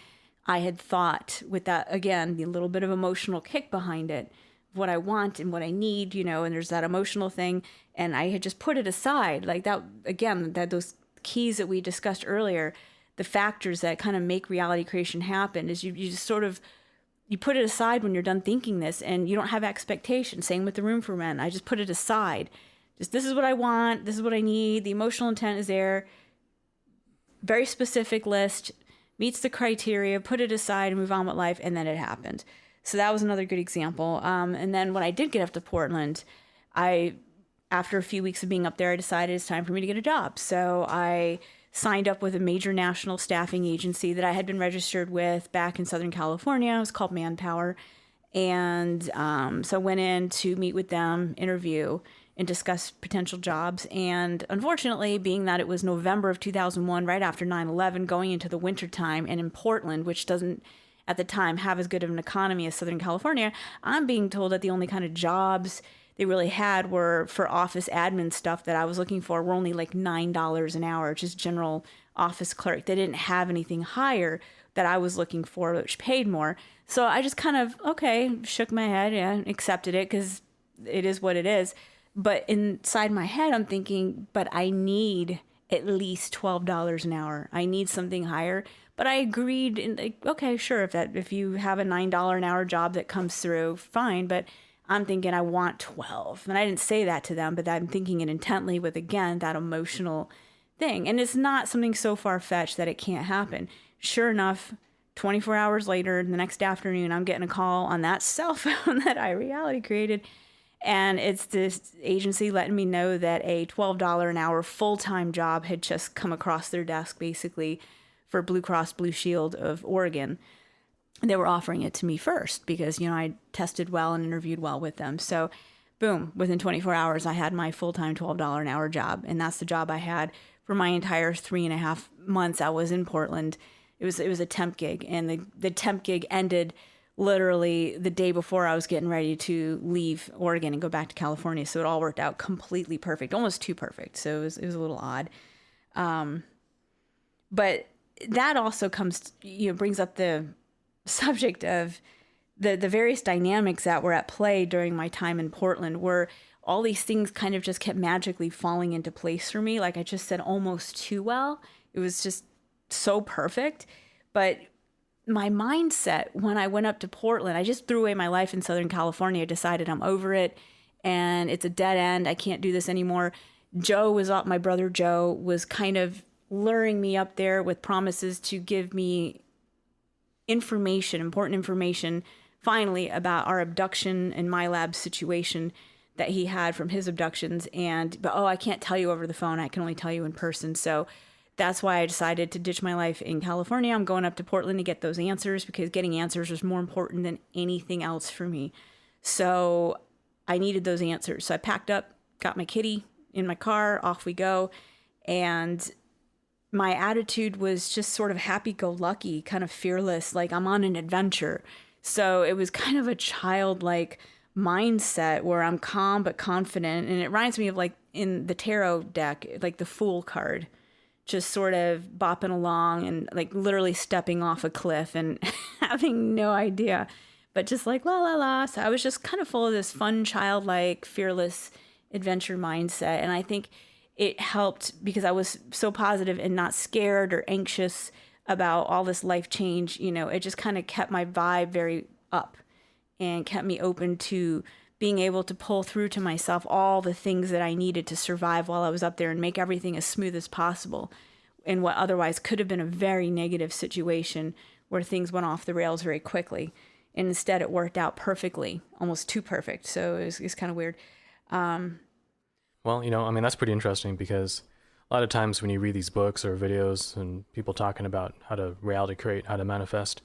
I had thought, with that, again, the little bit of emotional kick behind it, what I want and what I need, and there's that emotional thing. And I had just put it aside like that. Again, that those keys that we discussed earlier, the factors that kind of make reality creation happen is you just sort of, you put it aside when you're done thinking this, and you don't have expectations. Same with the room for rent. I just put it aside. Just, this is what I want. This is what I need. The emotional intent is there. Very specific list, meets the criteria, put it aside and move on with life. And then it happened. So that was another good example. And then when I did get up to Portland, after a few weeks of being up there, I decided it's time for me to get a job. So I signed up with a major national staffing agency that I had been registered with back in Southern California. It was called Manpower. And so I went in to meet with them, interview, and discuss potential jobs. And unfortunately, being that it was November of 2001, right after 9/11, going into the wintertime, and in Portland, which doesn't at the time have as good of an economy as Southern California, I'm being told that the only kind of jobs they really had were for office admin stuff that I was looking for were only like $9 an hour, just general office clerk. They didn't have anything higher that I was looking for, which paid more. So I just kind of, okay, shook my head and accepted it because it is what it is. But inside my head, I'm thinking, but I need at least $12 an hour. I need something higher. But I agreed, and like, okay, sure, if you have a $9 an hour job that comes through, fine. But I'm thinking I want 12. And I didn't say that to them, but I'm thinking it intently with, again, that emotional thing. And it's not something so far-fetched that it can't happen. Sure enough, 24 hours later, the next afternoon, I'm getting a call on that cell phone that I reality created. And it's this agency letting me know that a $12 an hour full-time job had just come across their desk, basically, for Blue Cross Blue Shield of Oregon. They were offering it to me first because, I tested well and interviewed well with them. So boom, within 24 hours, I had my full-time $12 an hour job. And that's the job I had for my entire 3.5 months I was in Portland. It was a temp gig, and the temp gig ended literally the day before I was getting ready to leave Oregon and go back to California. So it all worked out completely perfect, almost too perfect. So it was a little odd. But that also brings up the subject of the various dynamics that were at play during my time in Portland, where all these things kind of just kept magically falling into place for me. Like I just said, almost too well. It was just so perfect. But my mindset when I went up to Portland, I just threw away my life in Southern California, decided I'm over it and it's a dead end. I can't do this anymore. My brother Joe was kind of luring me up there with promises to give me important information, finally, about our abduction and my lab situation that he had from his abductions. But I can't tell you over the phone. I can only tell you in person. So that's why I decided to ditch my life in California. I'm going up to Portland to get those answers, because getting answers was more important than anything else for me. So I needed those answers. So I packed up, got my kitty in my car, off we go. And my attitude was just sort of happy-go-lucky, kind of fearless, like I'm on an adventure. So it was kind of a childlike mindset where I'm calm but confident. And it reminds me of like in the tarot deck, like the Fool card, just sort of bopping along and like literally stepping off a cliff and having no idea, but just like la la la. So I was just kind of full of this fun, childlike, fearless adventure mindset. And I think it helped because I was so positive and not scared or anxious about all this life change. It just kind of kept my vibe very up and kept me open to being able to pull through to myself all the things that I needed to survive while I was up there and make everything as smooth as possible in what otherwise could have been a very negative situation where things went off the rails very quickly. And instead it worked out perfectly, almost too perfect. So it's kind of weird. Well, that's pretty interesting, because a lot of times when you read these books or videos and people talking about how to reality create, how to manifest,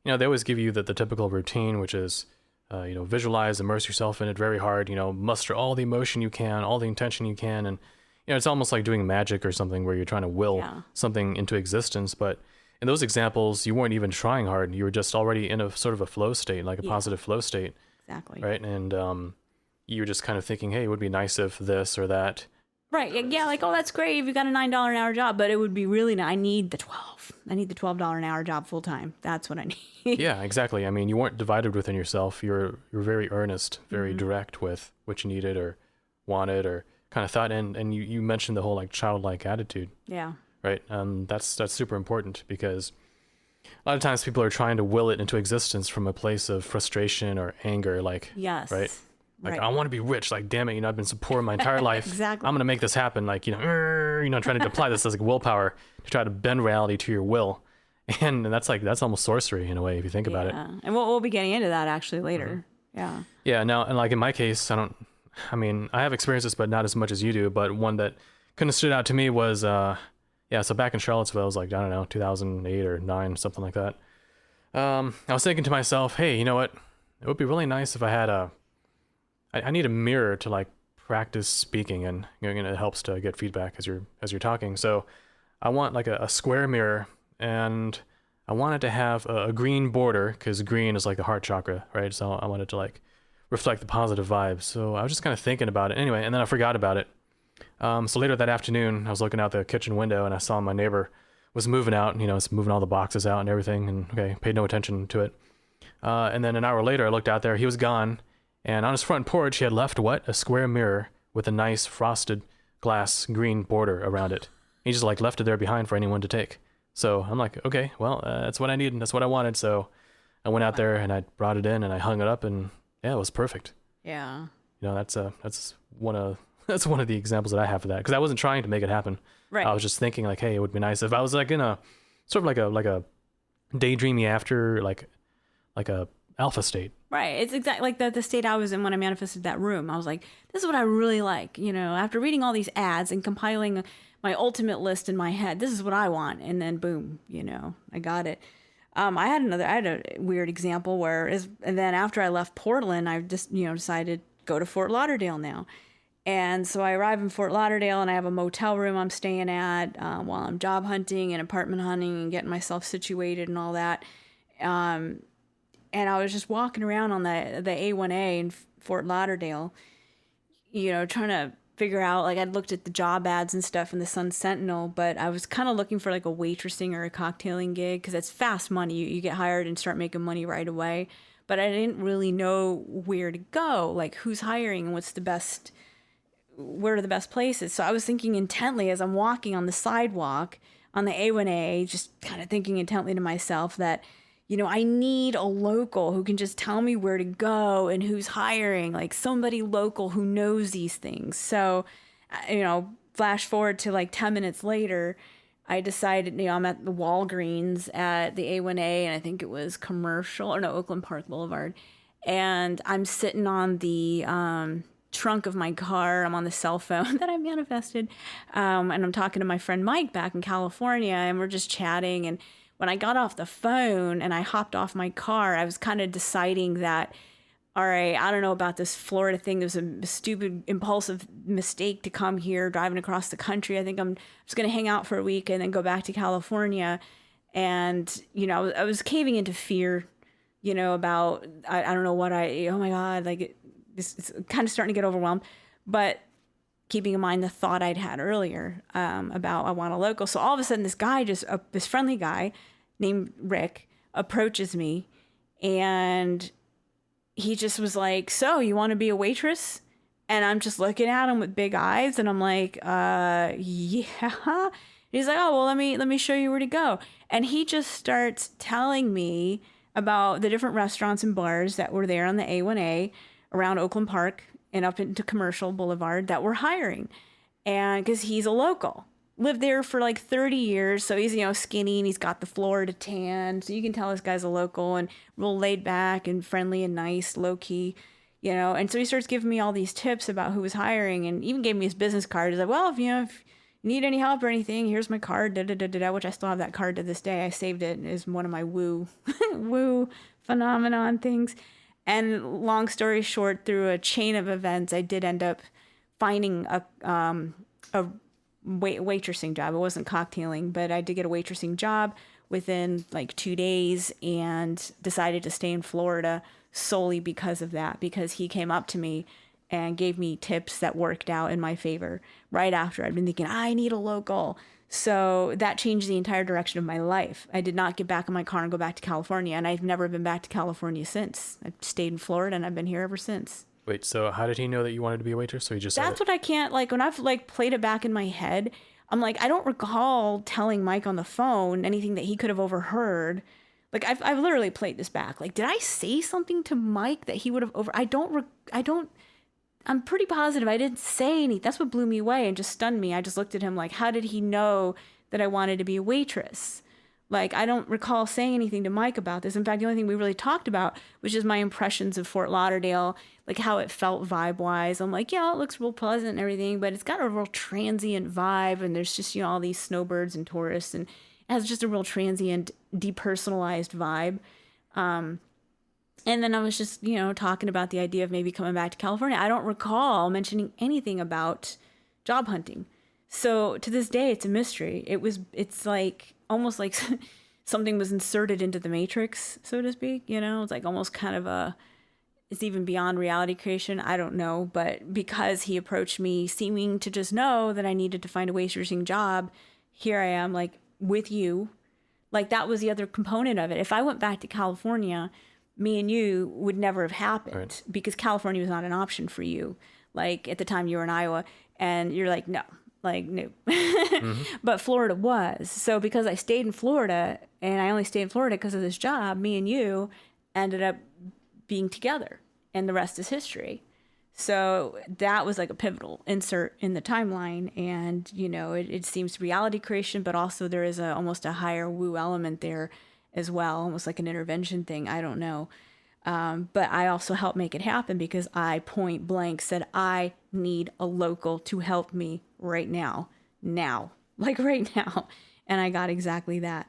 they always give you the typical routine, which is, visualize, immerse yourself in it very hard, muster all the emotion you can, all the intention you can. And, it's almost like doing magic or something where you're trying to will something into existence. But in those examples, you weren't even trying hard. You were just already in a sort of a flow state, like a positive flow state. Exactly. Right. And, you were just kind of thinking, hey, it would be nice if this or that. Right. Yeah. Like, that's great if you got a $9 an hour job, but it would be really nice. I need the $12 an hour job full time. That's what I need. Yeah, exactly. You weren't divided within yourself. You're very earnest, very direct with what you needed or wanted or kind of thought. And you mentioned the whole like childlike attitude. Yeah. Right. That's super important, because a lot of times people are trying to will it into existence from a place of frustration or anger. Like, yes. Right. Like, I want to be rich. Like, damn it, I've been so poor my entire life. Exactly. I'm going to make this happen. Like, trying to apply this as like willpower to try to bend reality to your will. And that's almost sorcery in a way, if you think about it. And we'll be getting into that actually later. Yeah. Yeah. Now, and like in my case, I have experiences, but not as much as you do. But one that kind of stood out to me was, so back in Charlottesville, it was like, I don't know, 2008 or 9, something like that. I was thinking to myself, hey, you know what? It would be really nice if I had I need a mirror to like practice speaking, and it helps to get feedback as you're talking. So I want like a square mirror, and I wanted to have a green border, because green is like the heart chakra, right? So I wanted to like reflect the positive vibes. So I was just kind of thinking about it anyway, and then I forgot about it. So later that afternoon, I was looking out the kitchen window and I saw my neighbor was moving out, and it's moving all the boxes out and everything, and paid no attention to it. And then an hour later, I looked out there, he was gone. And on his front porch, he had left a square mirror with a nice frosted glass green border around it. He just like left it there behind for anyone to take. So I'm like, okay, well, that's what I needed. That's what I wanted. So I went out there and I brought it in and I hung it up, and yeah, it was perfect. Yeah. You know, that's one of that's one of the examples that I have for that, because I wasn't trying to make it happen. Right. I was just thinking like, hey, it would be nice if I was like in a sort of like a daydreamy after like a alpha state. Right. It's exactly like the state I was in when I manifested that room. I was like, this is what I really like. You know, after reading all these ads and compiling my ultimate list in my head, this is what I want. And then boom, you know, I got it. I had a weird example and then after I left Portland, I just, you know, decided to go to Fort Lauderdale now. And so I arrive in Fort Lauderdale and I have a motel room I'm staying at while I'm job hunting and apartment hunting and getting myself situated and all that. And I was just walking around on the A1A in Fort Lauderdale, you know, trying to figure out, like, I'd looked at the job ads and stuff in the Sun Sentinel, but I was kind of looking for like a waitressing or a cocktailing gig because it's fast money. You get hired and start making money right away. But I didn't really know where to go, like who's hiring and where are the best places. So I was thinking intently as I'm walking on the sidewalk on the A1A, just kind of thinking intently to myself that, you know, I need a local who can just tell me where to go and who's hiring, like somebody local who knows these things. So, you know, flash forward to like 10 minutes later, I decided, you know, I'm at the Walgreens at the A1A, and I think it was Oakland Park Boulevard. And I'm sitting on the trunk of my car. I'm on the cell phone that I manifested. And I'm talking to my friend Mike back in California, and we're just chatting. And when I got off the phone and I hopped off my car, I was kind of deciding that, all right, I don't know about this Florida thing. It was a stupid, impulsive mistake to come here driving across the country. I think I'm just going to hang out for a week and then go back to California. And, you know, I was caving into fear, you know, about, I don't know what oh my God, like it's kind of starting to get overwhelmed. But keeping in mind the thought I'd had earlier about I want a local. So all of a sudden this friendly guy named Rick approaches me, and he just was like, so you want to be a waitress? And I'm just looking at him with big eyes, and I'm like, yeah. He's like, oh, well, let me show you where to go. And he just starts telling me about the different restaurants and bars that were there on the A1A around Oakland Park and up into Commercial Boulevard that were hiring. And because he's a local, lived there for like 30 years. So he's, you know, skinny, and he's got the Florida tan. So you can tell this guy's a local and real laid back and friendly and nice, low key, you know. And so he starts giving me all these tips about who was hiring, and even gave me his business card. He's like, well, if you need any help or anything, here's my card, which I still have that card to this day. I saved it as one of my woo phenomenon things. And long story short, through a chain of events, I did end up finding a waitressing job. It wasn't cocktailing, but I did get a waitressing job within like 2 days, and decided to stay in Florida solely because of that, because he came up to me and gave me tips that worked out in my favor right after I'd been thinking, I need a local. So that changed the entire direction of my life. I did not get back in my car and go back to California, and I've never been back to California since. I've stayed in Florida, and I've been here ever since. Wait, so how did he know that you wanted to be a waitress? So he just That's what I can't, like, when I've like played it back in my head, I'm like, I don't recall telling Mike on the phone anything that he could have overheard. Like, I've literally played this back. Like, did I say something to Mike that he would have I'm pretty positive I didn't say anything. That's what blew me away and just stunned me. I just looked at him like, how did he know that I wanted to be a waitress? Like, I don't recall saying anything to Mike about this. In fact, the only thing we really talked about was just my impressions of Fort Lauderdale, like how it felt vibe-wise. I'm like, yeah, it looks real pleasant and everything, but it's got a real transient vibe, and there's just, you know, all these snowbirds and tourists, and it has just a real transient, depersonalized vibe. And then I was just, you know, talking about the idea of maybe coming back to California. I don't recall mentioning anything about job hunting. So to this day, it's a mystery. It's like almost like something was inserted into the Matrix, so to speak. You know, it's like almost kind of it's even beyond reality creation. I don't know. But because he approached me seeming to just know that I needed to find a waitressing job, here I am, like, with you. Like, that was the other component of it. If I went back to California, me and you would never have happened, right? Because California was not an option for you. like at the time you were in Iowa, and you're like, no, like, no. Mm-hmm. But Florida was. So because I stayed in Florida, and I only stayed in Florida because of this job, me and you ended up being together, and the rest is history. So that was like a pivotal insert in the timeline. And, you know, it seems reality creation, but also there is almost a higher woo element there as well, almost like an intervention thing. I don't know. But I also helped make it happen because I point blank said, I need a local to help me right now, like right now. And I got exactly that.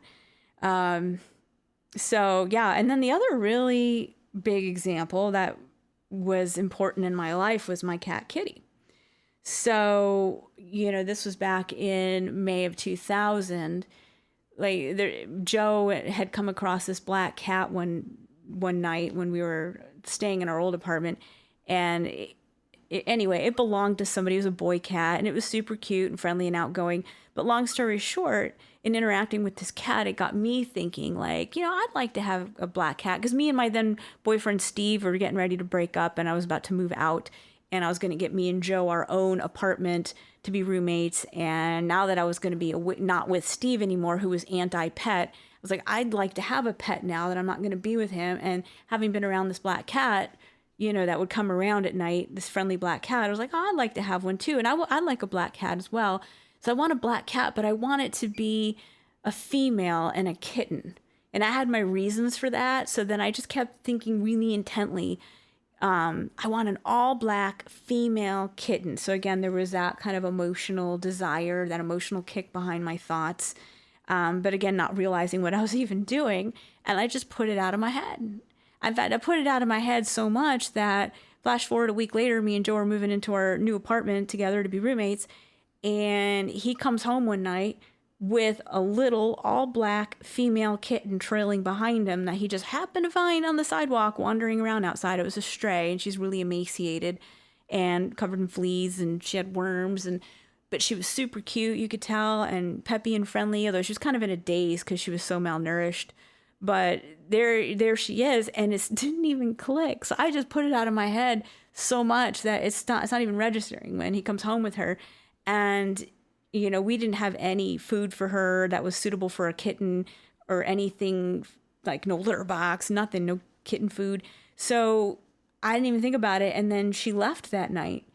So yeah. And then the other really big example that was important in my life was my cat Kitty. So, you know, this was back in May of 2000. Like Joe had come across this black cat one night when we were staying in our old apartment, and anyway, it belonged to somebody. It was a boy cat, and it was super cute and friendly and outgoing. But long story short, in interacting with this cat, it got me thinking, like, you know, I'd like to have a black cat, because me and my then boyfriend Steve were getting ready to break up, and I was about to move out, and I was going to get me and Joe our own apartment to be roommates. And now that I was going to be not with Steve anymore, who was anti-pet, I was like, I'd like to have a pet now that I'm not going to be with him. And having been around this black cat, you know, that would come around at night, this friendly black cat, I was like, oh, I'd like to have one too. And I'd like a black cat as well. So I want a black cat, but I want it to be a female and a kitten. And I had my reasons for that. So then I just kept thinking really intently, I want an all black female kitten. So again, there was that kind of emotional desire, that emotional kick behind my thoughts. But again, not realizing what I was even doing. And I just put it out of my head. In fact, I put it out of my head so much that flash forward a week later, me and Joe are moving into our new apartment together to be roommates. And he comes home one night with a little all black female kitten trailing behind him that he just happened to find on the sidewalk wandering around outside. It was a stray, and she's really emaciated and covered in fleas, and she had worms, but she was super cute, you could tell, and peppy and friendly, although she was kind of in a daze because she was so malnourished. But there she is, and it didn't even click. So I just put it out of my head so much that it's not even registering when he comes home with her. And you know, we didn't have any food for her that was suitable for a kitten or anything, like no litter box, nothing, no kitten food. So I didn't even think about it. And then she left that night.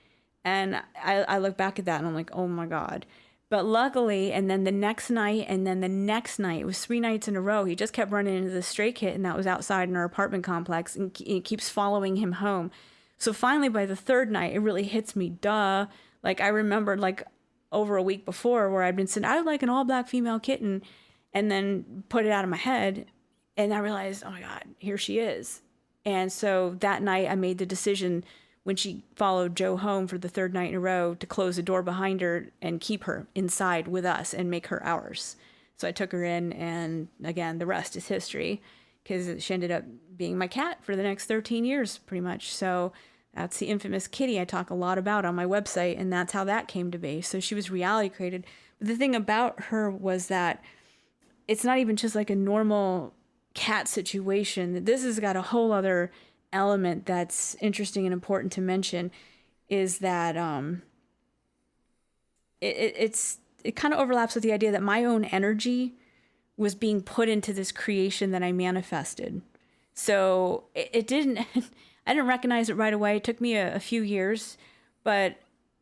And I look back at that and I'm like, oh my God. But luckily, and then the next night, and then the next night, it was 3 nights in a row. He just kept running into the stray kitten that was outside in our apartment complex, and it keeps following him home. So finally, by the 3rd night, it really hits me, duh. Like I remembered, like, over a week before, where I'd been saying, I would like an all black female kitten, and then put it out of my head. And I realized, oh my God, here she is. And so that night I made the decision, when she followed Joe home for the 3rd night in a row, to close the door behind her and keep her inside with us and make her ours. So I took her in, and again, the rest is history, because she ended up being my cat for the next 13 years, pretty much. So that's the infamous Kitty I talk a lot about on my website, and that's how that came to be. So she was reality created. But the thing about her was that it's not even just like a normal cat situation. This has got a whole other element that's interesting and important to mention, is that it kind of overlaps with the idea that my own energy was being put into this creation that I manifested. So it didn't... I didn't recognize it right away. It took me a few years, but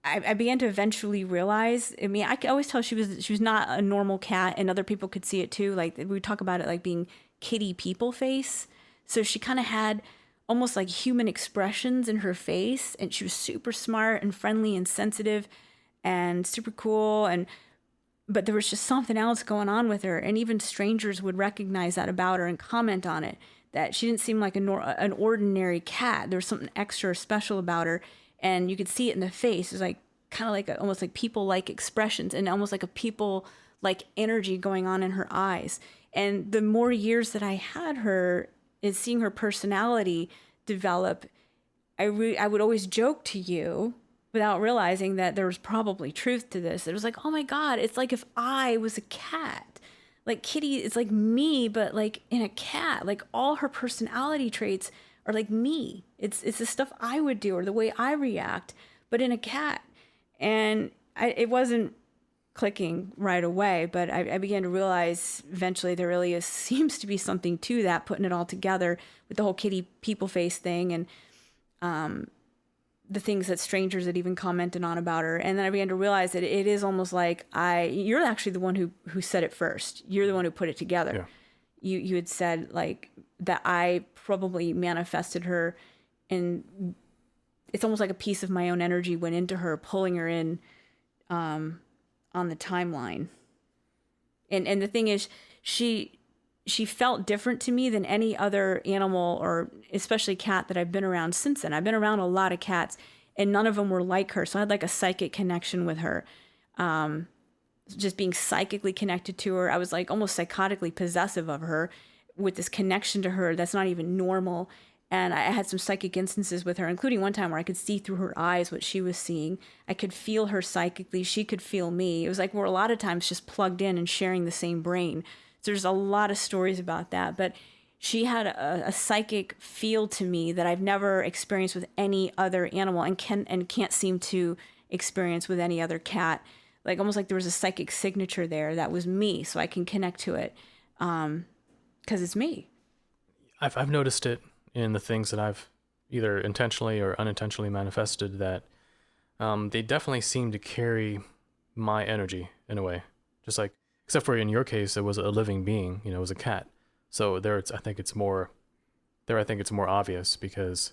I began to eventually realize. I mean, I could always tell she was not a normal cat, and other people could see it too. Like we talk about it like being kitty people face. So she kind of had almost like human expressions in her face, and she was super smart and friendly and sensitive and super cool. But there was just something else going on with her, and even strangers would recognize that about her and comment on it, that she didn't seem like an ordinary cat. There was something extra special about her, and you could see it in the face. It was like kind of like almost like people-like expressions, and almost like a people-like energy going on in her eyes. And the more years that I had her, and seeing her personality develop, I would always joke to you, without realizing that there was probably truth to this. It was like, oh my God, it's like if I was a cat. Like Kitty, it's like me, but like in a cat. Like all her personality traits are like me. It's the stuff I would do, or the way I react, but in a cat. And it wasn't clicking right away, but I began to realize eventually there really seems to be something to that, putting it all together with the whole kitty people face thing and the things that strangers had even commented on about her. And then I began to realize that it is almost like you're actually the one who said it first. You're the one who put it together. Yeah. You had said like that I probably manifested her, and it's almost like a piece of my own energy went into her, pulling her in on the timeline. And the thing is, she felt different to me than any other animal, or especially cat, that I've been around since then. I've been around a lot of cats, and none of them were like her. So I had like a psychic connection with her. Just being psychically connected to her. I was like almost psychotically possessive of her, with this connection to her that's not even normal. And I had some psychic instances with her, including one time where I could see through her eyes what she was seeing. I could feel her psychically. She could feel me. It was like we're a lot of times just plugged in and sharing the same brain. So there's a lot of stories about that. But she had a psychic feel to me that I've never experienced with any other animal, and can't seem to experience with any other cat. Like almost like there was a psychic signature there that was me, so I can connect to it because it's me. I've noticed it in the things that I've either intentionally or unintentionally manifested, that they definitely seem to carry my energy in a way. Just like, except for in your case, it was a living being, it was a cat. So I think it's more obvious, because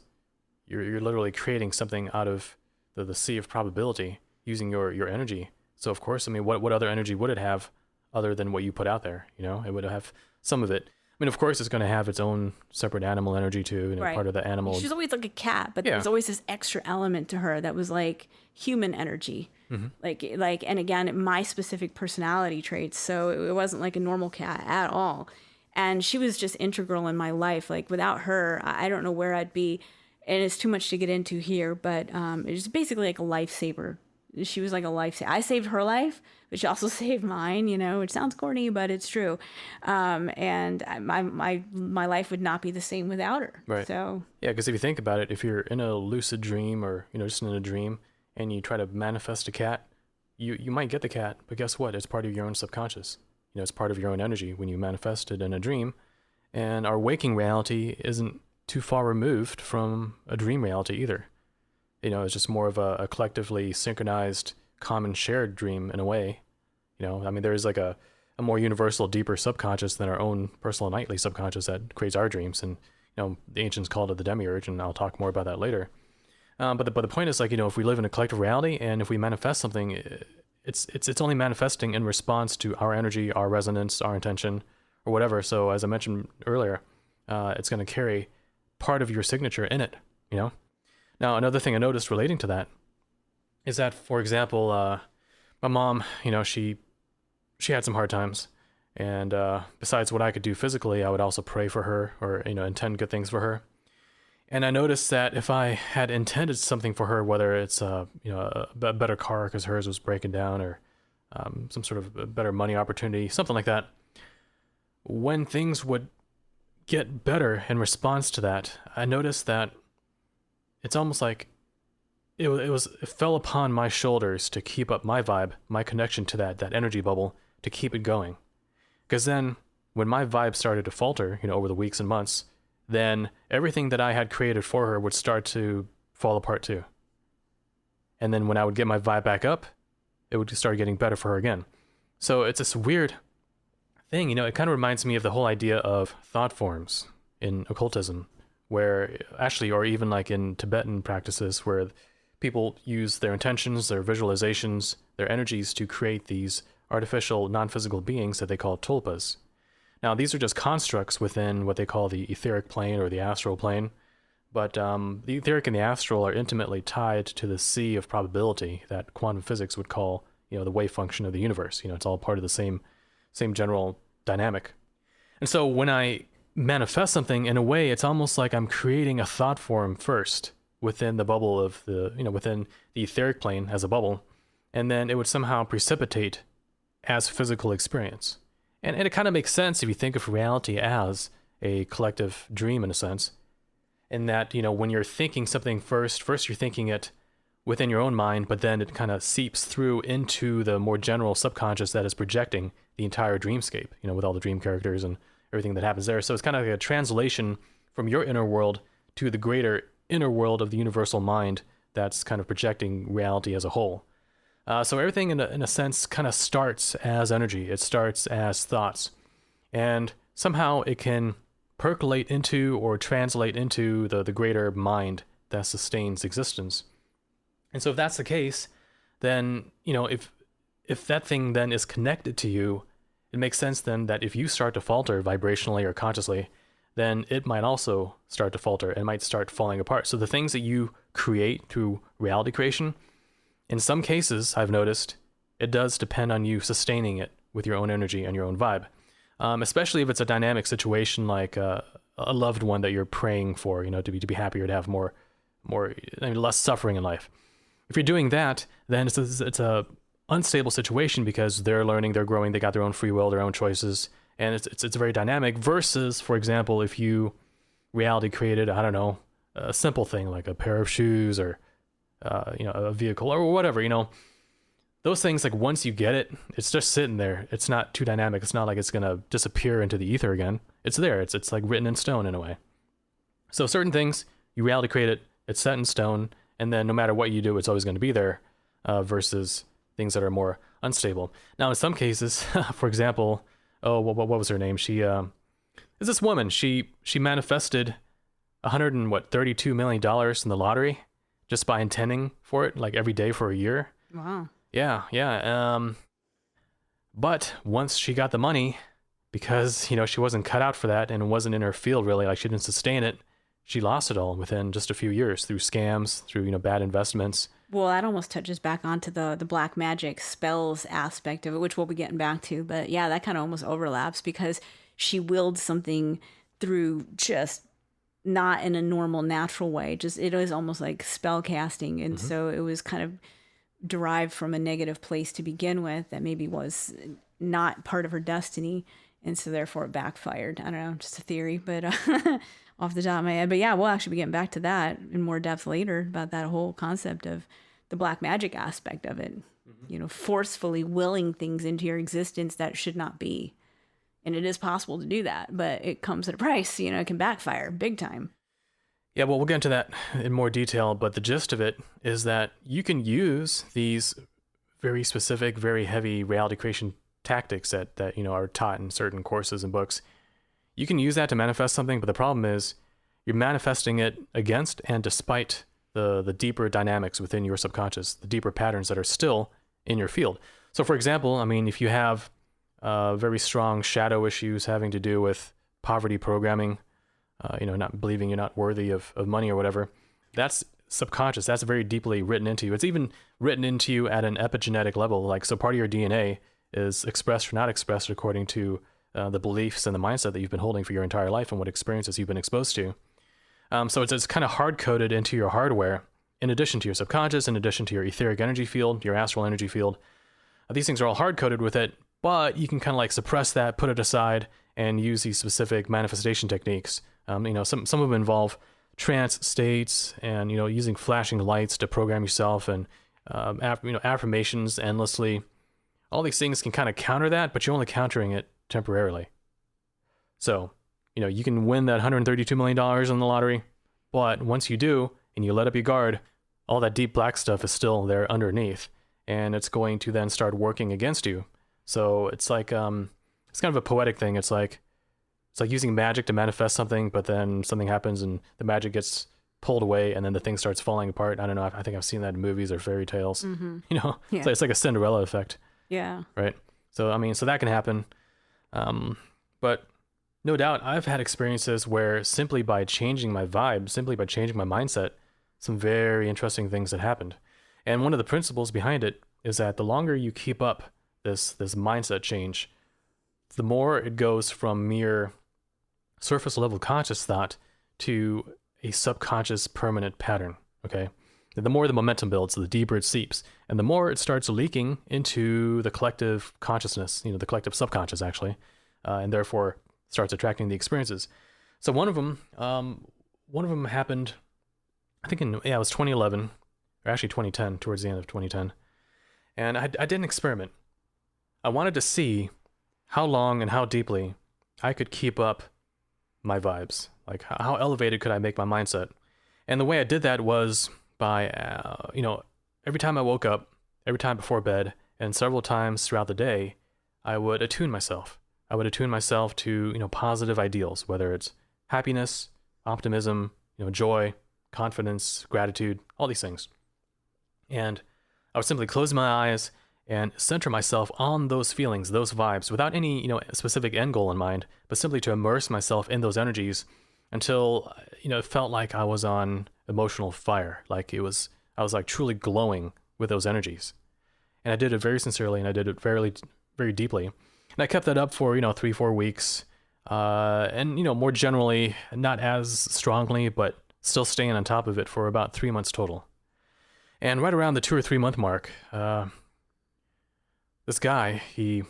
you're literally creating something out of the sea of probability using your energy. So of course, I mean, what other energy would it have other than what you put out there? It would have some of it. I mean, of course, it's going to have its own separate animal energy too, right. Part of the animal. She's always like a cat, but there's always this extra element to her that was like human energy, like, and again, my specific personality traits. So it wasn't like a normal cat at all, and she was just integral in my life. Like without her, I don't know where I'd be, and it's too much to get into here. But it's basically like a lifesaver. She was like a lifesaver. I saved her life, but she also saved mine, which sounds corny, but it's true. And my life would not be the same without her. Right. So yeah, because if you think about it, if you're in a lucid dream, or just in a dream, and you try to manifest a cat, you might get the cat, but guess what? It's part of your own subconscious. It's part of your own energy when you manifest it in a dream. And our waking reality isn't too far removed from a dream reality either. It's just more of a collectively synchronized, common shared dream in a way. I mean, there is like a more universal, deeper subconscious than our own personal nightly subconscious that creates our dreams. And, the ancients called it the Demiurge, and I'll talk more about that later. But the point is, like, if we live in a collective reality, and if we manifest something, it's only manifesting in response to our energy, our resonance, our intention, or whatever. So as I mentioned earlier, it's going to carry part of your signature in it, Now, another thing I noticed relating to that is that, for example, my mom, she had some hard times, and besides what I could do physically, I would also pray for her, or intend good things for her. And I noticed that if I had intended something for her, whether it's a better car because hers was breaking down, or some sort of a better money opportunity, something like that, when things would get better in response to that, I noticed that it's almost like it fell upon my shoulders to keep up my vibe, my connection to that energy bubble, to keep it going. Because then when my vibe started to falter, over the weeks and months, then everything that I had created for her would start to fall apart too. And then when I would get my vibe back up, it would start getting better for her again. So it's this weird thing, it kind of reminds me of the whole idea of thought forms in occultism, where actually, or even like in Tibetan practices, where people use their intentions, their visualizations, their energies to create these artificial non-physical beings that they call tulpas. Now, these are just constructs within what they call the etheric plane or the astral plane, but the etheric and the astral are intimately tied to the sea of probability that quantum physics would call, the wave function of the universe. It's all part of the same general dynamic. And so when I manifest something, in a way, it's almost like I'm creating a thought form first within the bubble of within the etheric plane as a bubble, and then it would somehow precipitate as physical experience. And it kind of makes sense if you think of reality as a collective dream in a sense, in that, when you're thinking something first you're thinking it within your own mind, but then it kind of seeps through into the more general subconscious that is projecting the entire dreamscape, with all the dream characters and everything that happens there. So it's kind of like a translation from your inner world to the greater inner world of the universal mind that's kind of projecting reality as a whole. So everything in a sense kind of starts as energy. It starts as thoughts. And somehow it can percolate into or translate into the greater mind that sustains existence. And so if that's the case, then, if that thing then is connected to you, it makes sense then that if you start to falter vibrationally or consciously, then it might also start to falter and might start falling apart. So the things that you create through reality creation, in some cases, I've noticed, it does depend on you sustaining it with your own energy and your own vibe. Especially if it's a dynamic situation like a loved one that you're praying for, to be happier, to have less suffering in life. If you're doing that, then it's a unstable situation because they're learning, they're growing, they got their own free will, their own choices, and it's very dynamic. Versus, for example, if you reality created, I don't know, a simple thing like a pair of shoes or a vehicle or whatever, those things, like once you get it, it's just sitting there. It's not too dynamic. It's not like it's gonna disappear into the ether again. It's there. It's like written in stone in a way. So certain things, you reality create it, it's set in stone, and then no matter what you do, it's always going to be there, versus things that are more unstable. Now, in some cases, for example, what was her name? She is this woman. She manifested $132 million in the lottery just by intending for it, like every day for a year. Wow. Yeah. But once she got the money, because she wasn't cut out for that and it wasn't in her field really, like she didn't sustain it, she lost it all within just a few years through scams, through bad investments. Well, that almost touches back onto the black magic spells aspect of it, which we'll be getting back to. But yeah, that kind of almost overlaps because she willed something through just not in a normal, natural way. Just it was almost like spell casting, and so it was kind of derived from a negative place to begin with that maybe was not part of her destiny, and so therefore it backfired. I don't know, just a theory, but off the top of my head. But yeah, we'll actually be getting back to that in more depth later about that whole concept of the black magic aspect of it. Forcefully willing things into your existence that should not be. And it is possible to do that, but it comes at a price. It can backfire big time. Yeah, well, we'll get into that in more detail, but the gist of it is that you can use these very specific, very heavy reality creation tactics that are taught in certain courses and books. You can use that to manifest something, but the problem is you're manifesting it against and despite the deeper dynamics within your subconscious, the deeper patterns that are still in your field. So for example, if you have very strong shadow issues having to do with poverty programming, not believing you're not worthy of money or whatever, that's subconscious. That's very deeply written into you. It's even written into you at an epigenetic level. Like, so part of your DNA is expressed or not expressed according to the beliefs and the mindset that you've been holding for your entire life and what experiences you've been exposed to. So it's kind of hard-coded into your hardware, in addition to your subconscious, in addition to your etheric energy field, your astral energy field. These things are all hard-coded with it, but you can kind of like suppress that, put it aside, and use these specific manifestation techniques. Some of them involve trance states and, using flashing lights to program yourself and, affirmations endlessly. All these things can kind of counter that, but you're only countering it temporarily. So, you can win that $132 million in the lottery, but once you do, and you let up your guard, all that deep black stuff is still there underneath, and it's going to then start working against you. So it's like, it's kind of a poetic thing. It's like using magic to manifest something, but then something happens and the magic gets pulled away and then the thing starts falling apart. I don't know. I think I've seen that in movies or fairy tales. Mm-hmm. Yeah. It's like a Cinderella effect. Yeah. Right. So, so that can happen. But no doubt I've had experiences where simply by changing my vibe, simply by changing my mindset, some very interesting things had happened. And one of the principles behind it is that the longer you keep up this mindset change, the more it goes from mere surface level conscious thought to a subconscious permanent pattern. Okay. The more the momentum builds, the deeper it seeps, and the more it starts leaking into the collective consciousness, the collective subconscious actually, and therefore starts attracting the experiences. So one of them happened, I think it was 2011. or actually 2010, towards the end of 2010. And I did an experiment. I wanted to see how long and how deeply I could keep up my vibes. Like, how elevated could I make my mindset? And the way I did that was by, every time I woke up, every time before bed, and several times throughout the day, I would attune myself. I would attune myself to, positive ideals, whether it's happiness, optimism, joy, confidence, gratitude, all these things. And I would simply close my eyes and center myself on those feelings, those vibes, without any, specific end goal in mind, but simply to immerse myself in those energies until, it felt like I was on emotional fire. Like I was like truly glowing with those energies. And I did it very sincerely, and I did it very, very deeply. And I kept that up for, 3-4 weeks. And, more generally, not as strongly, but still staying on top of it for about 3 months total. And right around the 2 or 3 month mark, this guy, he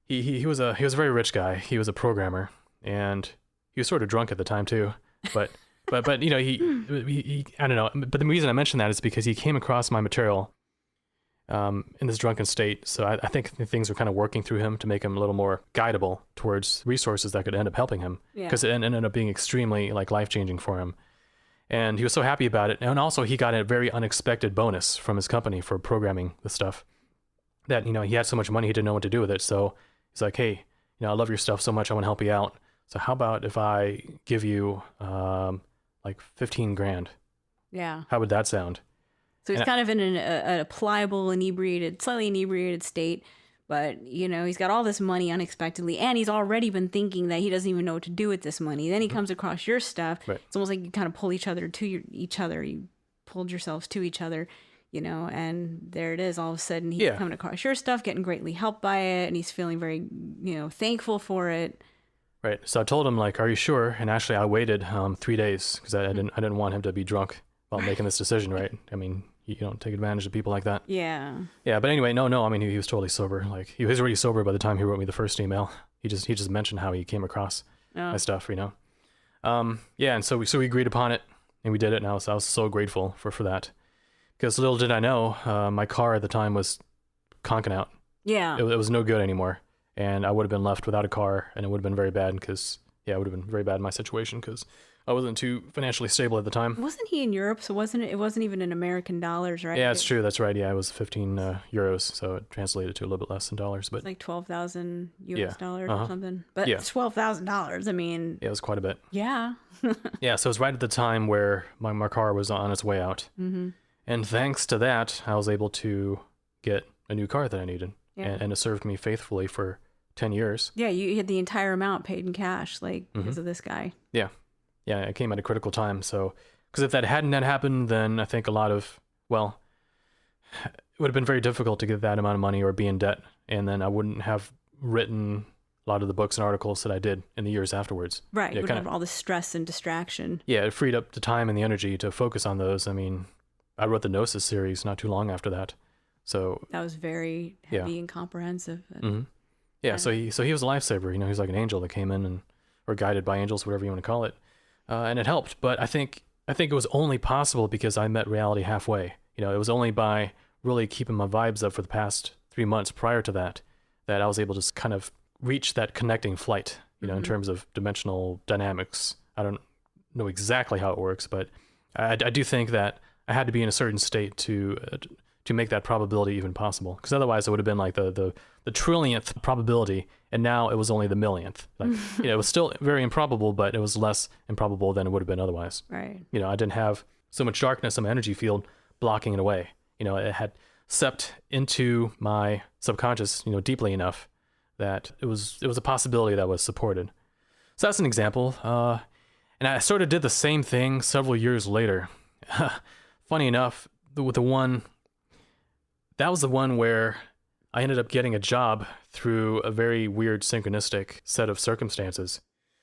was a very rich guy. He was a programmer, and he was sort of drunk at the time too. But he I don't know. But the reason I mention that is because he came across my material in this drunken state. So I think things were kind of working through him to make him a little more guidable towards resources that could end up helping him. Because it ended up being extremely life-changing for him. And he was so happy about it. And also he got a very unexpected bonus from his company for programming the stuff that, he had so much money he didn't know what to do with it. So he's like, hey, I love your stuff so much. I want to help you out. So how about if I give you 15 grand? Yeah. How would that sound? So he's kind of in a pliable, slightly inebriated state, but, he's got all this money unexpectedly, and he's already been thinking that he doesn't even know what to do with this money. Then he comes across your stuff. Right. It's almost like you kind of pull each other to each other. You pulled yourselves to each other, and there it is. All of a sudden, he's coming across your stuff, getting greatly helped by it, and he's feeling very, thankful for it. Right. So I told him, are you sure? And actually, I waited 3 days because I didn't want him to be drunk while making this decision, right? I mean, you don't take advantage of people like that. Yeah. Yeah, but anyway, no. I mean, he was totally sober. He was already sober by the time he wrote me the first email. He just mentioned how he came across my stuff, and so we agreed upon it, and we did it. And I was so grateful for that, because little did I know, my car at the time was conking out. Yeah. It was no good anymore, and I would have been left without a car, and it would have been very bad because it would have been very bad in my situation because I wasn't too financially stable at the time. Wasn't he in Europe? So it wasn't even in American dollars, right? Yeah, it's true. That's right. Yeah, it was 15 euros, so it translated to a little bit less than dollars. But it's like 12,000 US dollars or something. But it's $12,000. I mean, it was quite a bit. Yeah. Yeah, so it was right at the time where my car was on its way out. Mm-hmm. And thanks to that, I was able to get a new car that I needed. Yeah. And it served me faithfully for 10 years. Yeah, you had the entire amount paid in cash, because of this guy. Yeah. Yeah, it came at a critical time. So, because if that hadn't happened, then I think it would have been very difficult to get that amount of money or be in debt. And then I wouldn't have written a lot of the books and articles that I did in the years afterwards. Right, you would have all the stress and distraction. Yeah, it freed up the time and the energy to focus on those. I mean, I wrote the Gnosis series not too long after that. So that was very heavy and comprehensive. Mm-hmm. Yeah, so he was a lifesaver. He was like an angel that came in or guided by angels, whatever you want to call it. And it helped, but I think it was only possible because I met reality halfway. It was only by really keeping my vibes up for the past 3 months prior to that I was able to kind of reach that connecting flight, in terms of dimensional dynamics. I don't know exactly how it works, but I do think that I had to be in a certain state to make that probability even possible. Because otherwise it would have been like the trillionth probability, and now it was only the millionth. It was still very improbable, but it was less improbable than it would have been otherwise. Right. I didn't have so much darkness in my energy field blocking it away. It had seeped into my subconscious, deeply enough that it was a possibility that was supported. So that's an example. And I sort of did the same thing several years later. Funny enough, that was the one where I ended up getting a job through a very weird synchronistic set of circumstances.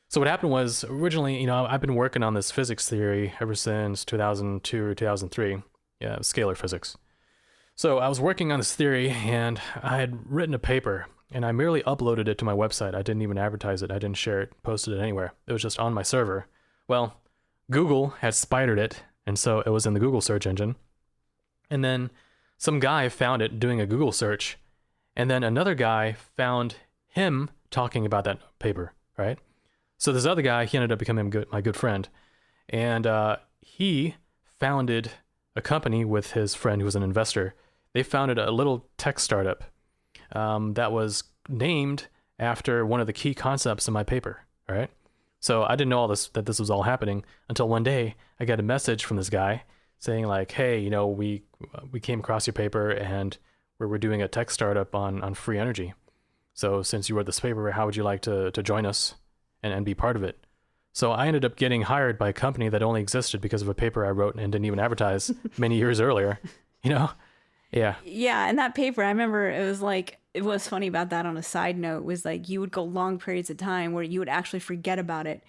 So what happened was, originally, I've been working on this physics theory ever since 2002 or 2003, scalar physics. So I was working on this theory, and I had written a paper, and I merely uploaded it to my website. I didn't even advertise it. I didn't share it, posted it anywhere. It was just on my server. Well, Google had spidered it And so it was in the Google search engine. And then some guy found it doing a Google search. And then another guy found him talking about that paper, right? So this other guy, he ended up becoming my good friend. And he founded a company with his friend who was an investor. They founded a little tech startup that was named after one of the key concepts in my paper, all right? So I didn't know that this was all happening until one day I got a message from this guy saying like, hey, you know, we came across your paper and we're doing a tech startup on free energy. So since you wrote this paper, how would you like to join us and be part of it? So I ended up getting hired by a company that only existed because of a paper I wrote and didn't even advertise many years earlier, you know? Yeah. Yeah, and that paper, I remember it was like, it was funny about that on a side note, was like you would go long periods of time where you would actually forget about it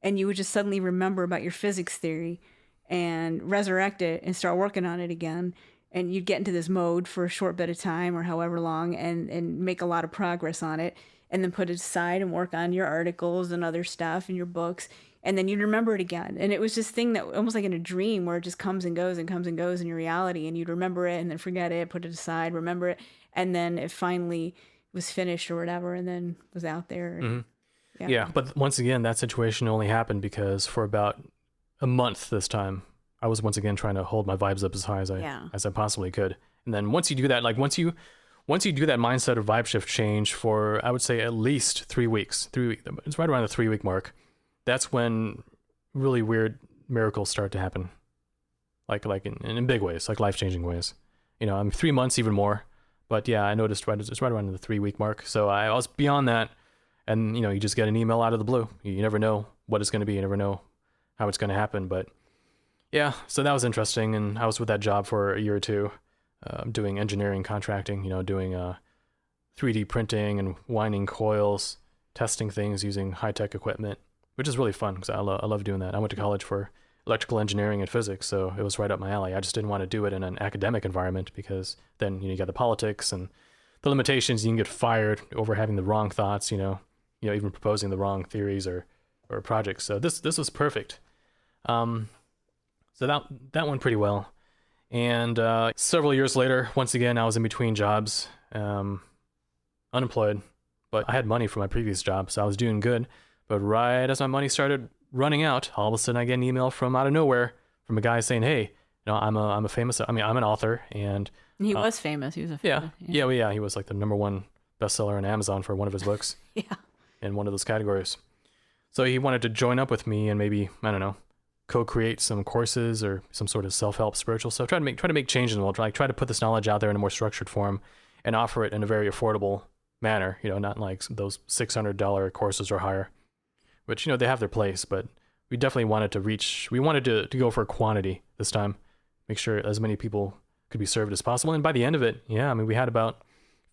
and you would just suddenly remember about your physics theory and resurrect it and start working on it again. And you'd get into this mode for a short bit of time or however long and make a lot of progress on it and then put it aside and work on your articles and other stuff and your books. And then you'd remember it again. And it was this thing that almost like in a dream where it just comes and goes and comes and goes in your reality. And you'd remember it and then forget it, put it aside, remember it. And then it finally was finished or whatever and then was out there. Mm-hmm. Yeah. But once again, that situation only happened because for about a month this time, I was once again trying to hold my vibes up as high as I possibly could. And then once you do that, like once you do that mindset or vibe shift change for, I would say at least 3 weeks, it's right around the 3 week mark. That's when really weird miracles start to happen. Like in big ways, like life-changing ways. You know, I'm 3 months even more. But yeah, I noticed it's right around the 3 week mark. So I was beyond that. And, you know, you just get an email out of the blue. You never know what it's going to be. You never know how it's going to happen. But yeah, so that was interesting. And I was with that job for a year or two, doing engineering contracting, you know, doing 3D printing and winding coils, testing things using high-tech equipment, which is really fun because I love doing that. I went to college for electrical engineering and physics, so it was right up my alley. I just didn't want to do it in an academic environment because then, you know, you got the politics and the limitations. You can get fired over having the wrong thoughts, you know, even proposing the wrong theories or projects. So this was perfect. So that went pretty well. And several years later, once again, I was in between jobs, unemployed, but I had money from my previous job, so I was doing good. But right as my money started running out, all of a sudden I get an email from out of nowhere from a guy saying, "Hey, you know, I'm an author," and he was famous. He was a yeah. He was like the #1 bestseller on Amazon for one of his books. Yeah. In one of those categories. So he wanted to join up with me and maybe, I don't know, co-create some courses or some sort of self-help spiritual stuff. Try to make change in the world. Try to put this knowledge out there in a more structured form and offer it in a very affordable manner. You know, not like those $600 courses or higher, which, you know, they have their place, but we definitely wanted to go for quantity this time, make sure as many people could be served as possible. And by the end of it, yeah, I mean, we had about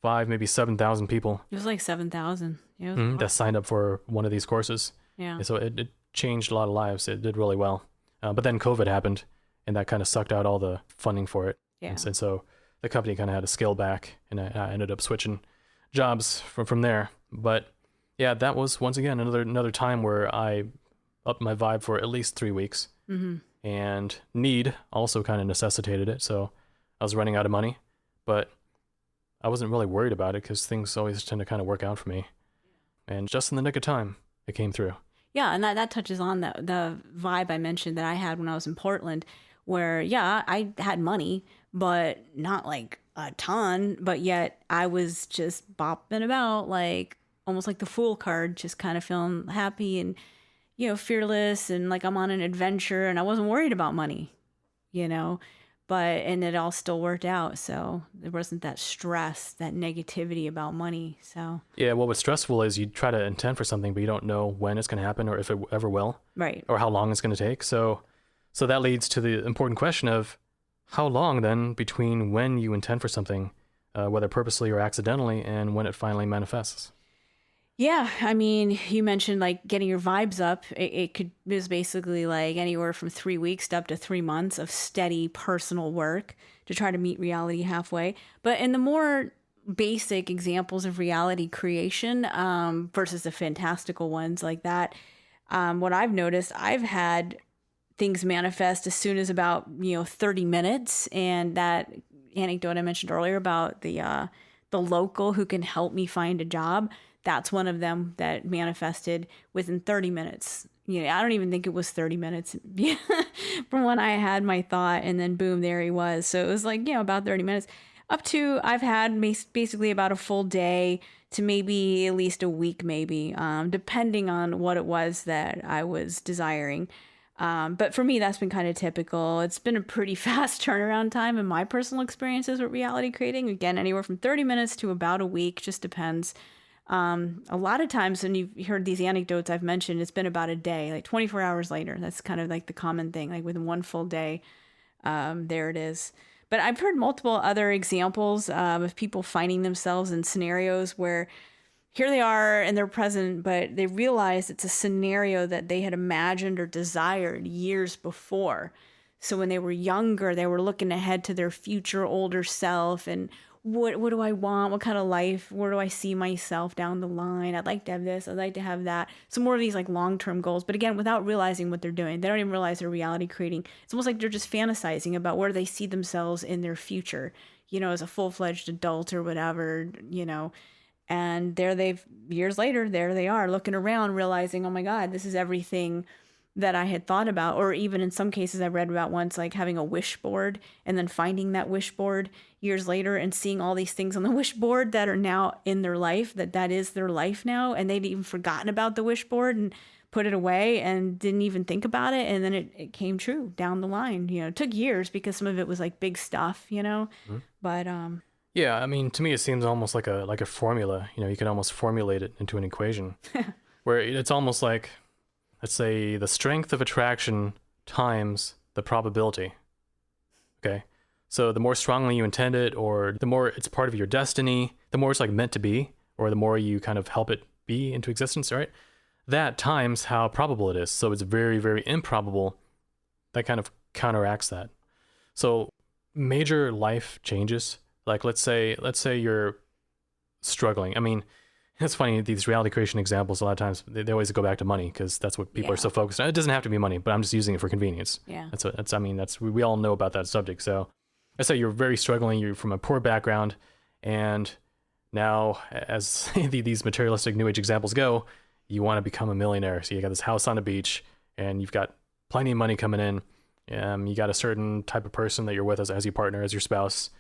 5,000, maybe 7,000 people. It was like 7,000. Yeah, that signed up for one of these courses. Yeah. And so it changed a lot of lives. It did really well. But then COVID happened, and that kind of sucked out all the funding for it. Yeah. And so the company kind of had to scale back, and I ended up switching jobs from there. But yeah, that was once again another time where I upped my vibe for at least 3 weeks. Mm-hmm. And need also kind of necessitated it. So I was running out of money, but I wasn't really worried about it because things always tend to kind of work out for me. And just in the nick of time, it came through. Yeah, and that touches on the vibe I mentioned that I had when I was in Portland, where, yeah, I had money, but not like a ton, but yet I was just bopping about like almost like the fool card, just kind of feeling happy and, you know, fearless and like I'm on an adventure and I wasn't worried about money, you know. And it all still worked out. So there wasn't that stress, that negativity about money. So yeah, well, what's stressful is you try to intend for something, but you don't know when it's going to happen or if it ever will. Right. Or how long it's going to take. So that leads to the important question of how long then between when you intend for something, whether purposely or accidentally, and when it finally manifests. Yeah, I mean, you mentioned like getting your vibes up. It was basically like anywhere from 3 weeks to up to 3 months of steady personal work to try to meet reality halfway. But in the more basic examples of reality creation versus the fantastical ones like that, what I've noticed, I've had things manifest as soon as about 30 minutes. And that anecdote I mentioned earlier about the local who can help me find a job, that's one of them that manifested within 30 minutes. I don't even think it was 30 minutes from when I had my thought, and then boom, there he was. So it was like, about 30 minutes up to, I've had basically about a full day to maybe at least a week, maybe, depending on what it was that I was desiring. But for me, that's been kind of typical. It's been a pretty fast turnaround time in my personal experiences with reality creating. Again, anywhere from 30 minutes to about a week, just depends. A lot of times when you've heard these anecdotes I've mentioned, it's been about a day, like 24 hours later. That's kind of like the common thing, like within one full day, there it is. But I've heard multiple other examples of people finding themselves in scenarios where here they are and they're present, but they realize it's a scenario that they had imagined or desired years before. So when they were younger, they were looking ahead to their future older self and what do I want? What kind of life? Where do I see myself down the line? I'd like to have this. I'd like to have that. So more of these like long-term goals, but again, without realizing what they're doing. They don't even realize they're reality creating. It's almost like they're just fantasizing about where they see themselves in their future, as a full-fledged adult or whatever, and years later, there they are looking around, realizing, oh my God, this is everything that I had thought about. Or even in some cases I read about once, like having a wish board and then finding that wish board years later and seeing all these things on the wish board that are now in their life, that is their life now. And they'd even forgotten about the wish board and put it away and didn't even think about it. And then it came true down the line. It took years because some of it was like big stuff, Mm-hmm. but, Yeah, I mean, to me, it seems almost like a formula. You can almost formulate it into an equation where it's almost like, let's say, the strength of attraction times the probability. Okay, so the more strongly you intend it, or the more it's part of your destiny, the more it's like meant to be, or the more you kind of help it be into existence, right? That times how probable it is. So it's very, very improbable. That kind of counteracts that. So major life changes. Like let's say you're struggling. I mean, it's funny, these reality creation examples, a lot of times they always go back to money because that's what people are so focused on. It doesn't have to be money, but I'm just using it for convenience. Yeah. We all know about that subject. So let's say you're very struggling, you're from a poor background, and now as these materialistic new age examples go, you want to become a millionaire. So you got this house on the beach and you've got plenty of money coming in. You got a certain type of person that you're with as your partner, as your spouse,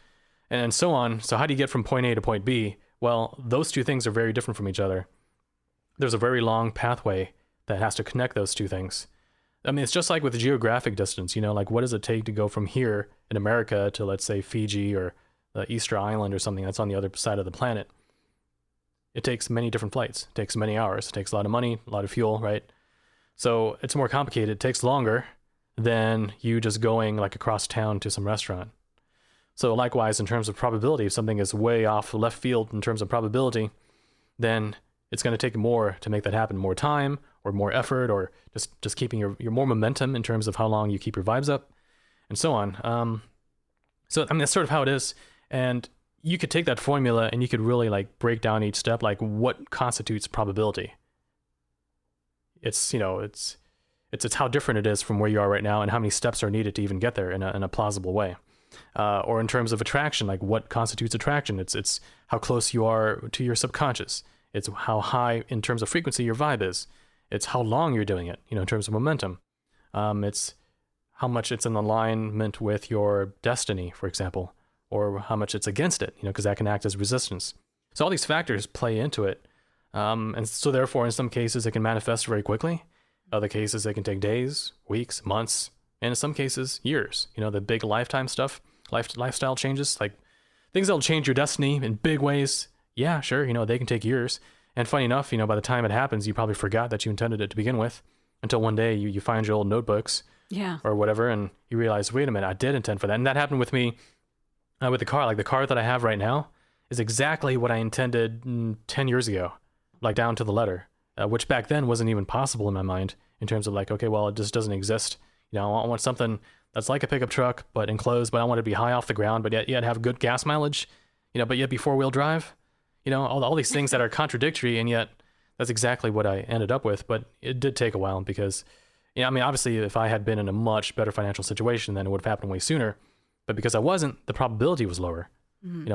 and so on. So how do you get from point A to point B? Well, those two things are very different from each other. There's a very long pathway that has to connect those two things. I mean, it's just like with geographic distance, like what does it take to go from here in America to, let's say, Fiji or the Easter Island or something that's on the other side of the planet? It takes many different flights. It takes many hours. It takes a lot of money, a lot of fuel, right? So it's more complicated. It takes longer than you just going like across town to some restaurant. So likewise, in terms of probability, if something is way off left field in terms of probability, then it's going to take more to make that happen, more time or more effort, or just keeping your more momentum in terms of how long you keep your vibes up and so on. So I mean, that's sort of how it is. And you could take that formula and you could really like break down each step, like what constitutes probability. It's how different it is from where you are right now and how many steps are needed to even get there in a plausible way. Or in terms of attraction, like what constitutes attraction? It's how close you are to your subconscious. It's how high in terms of frequency your vibe is. It's how long you're doing it, in terms of momentum. It's how much it's in alignment with your destiny, for example, or how much it's against it, because that can act as resistance. So all these factors play into it. And so therefore, in some cases, it can manifest very quickly. Other cases, it can take days, weeks, months, and in some cases, years. The big lifetime stuff, lifestyle changes, like things that'll change your destiny in big ways. Yeah, sure, they can take years. And funny enough, by the time it happens, you probably forgot that you intended it to begin with, until one day you find your old notebooks or whatever, and you realize, wait a minute, I did intend for that. And that happened with me with the car. Like the car that I have right now is exactly what I intended 10 years ago, like down to the letter, which back then wasn't even possible in my mind in terms of like, okay, well, it just doesn't exist. I want something that's like a pickup truck, but enclosed, but I want it to be high off the ground, but yet have good gas mileage, but yet be four-wheel drive, all these things that are contradictory, and yet that's exactly what I ended up with. But it did take a while because, I mean, obviously, if I had been in a much better financial situation, then it would have happened way sooner. But because I wasn't, the probability was lower.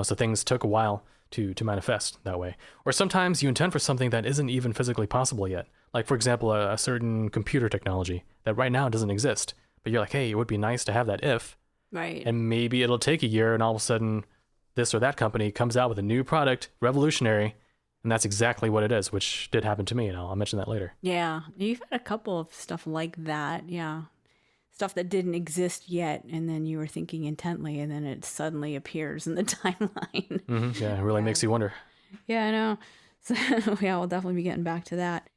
So things took a while to manifest that way. Or sometimes you intend for something that isn't even physically possible yet. Like, for example, a certain computer technology that right now doesn't exist. But you're like, hey, it would be nice to have that if. Right. And maybe it'll take a year, and all of a sudden, this or that company comes out with a new product, revolutionary, and that's exactly what it is, which did happen to me, and I'll mention that later. Yeah. You've had a couple of stuff like that. Yeah. Stuff that didn't exist yet, and then you were thinking intently, and then it suddenly appears in the timeline. Yeah, it really makes you wonder. Yeah, I know. So, yeah, we'll definitely be getting back to that.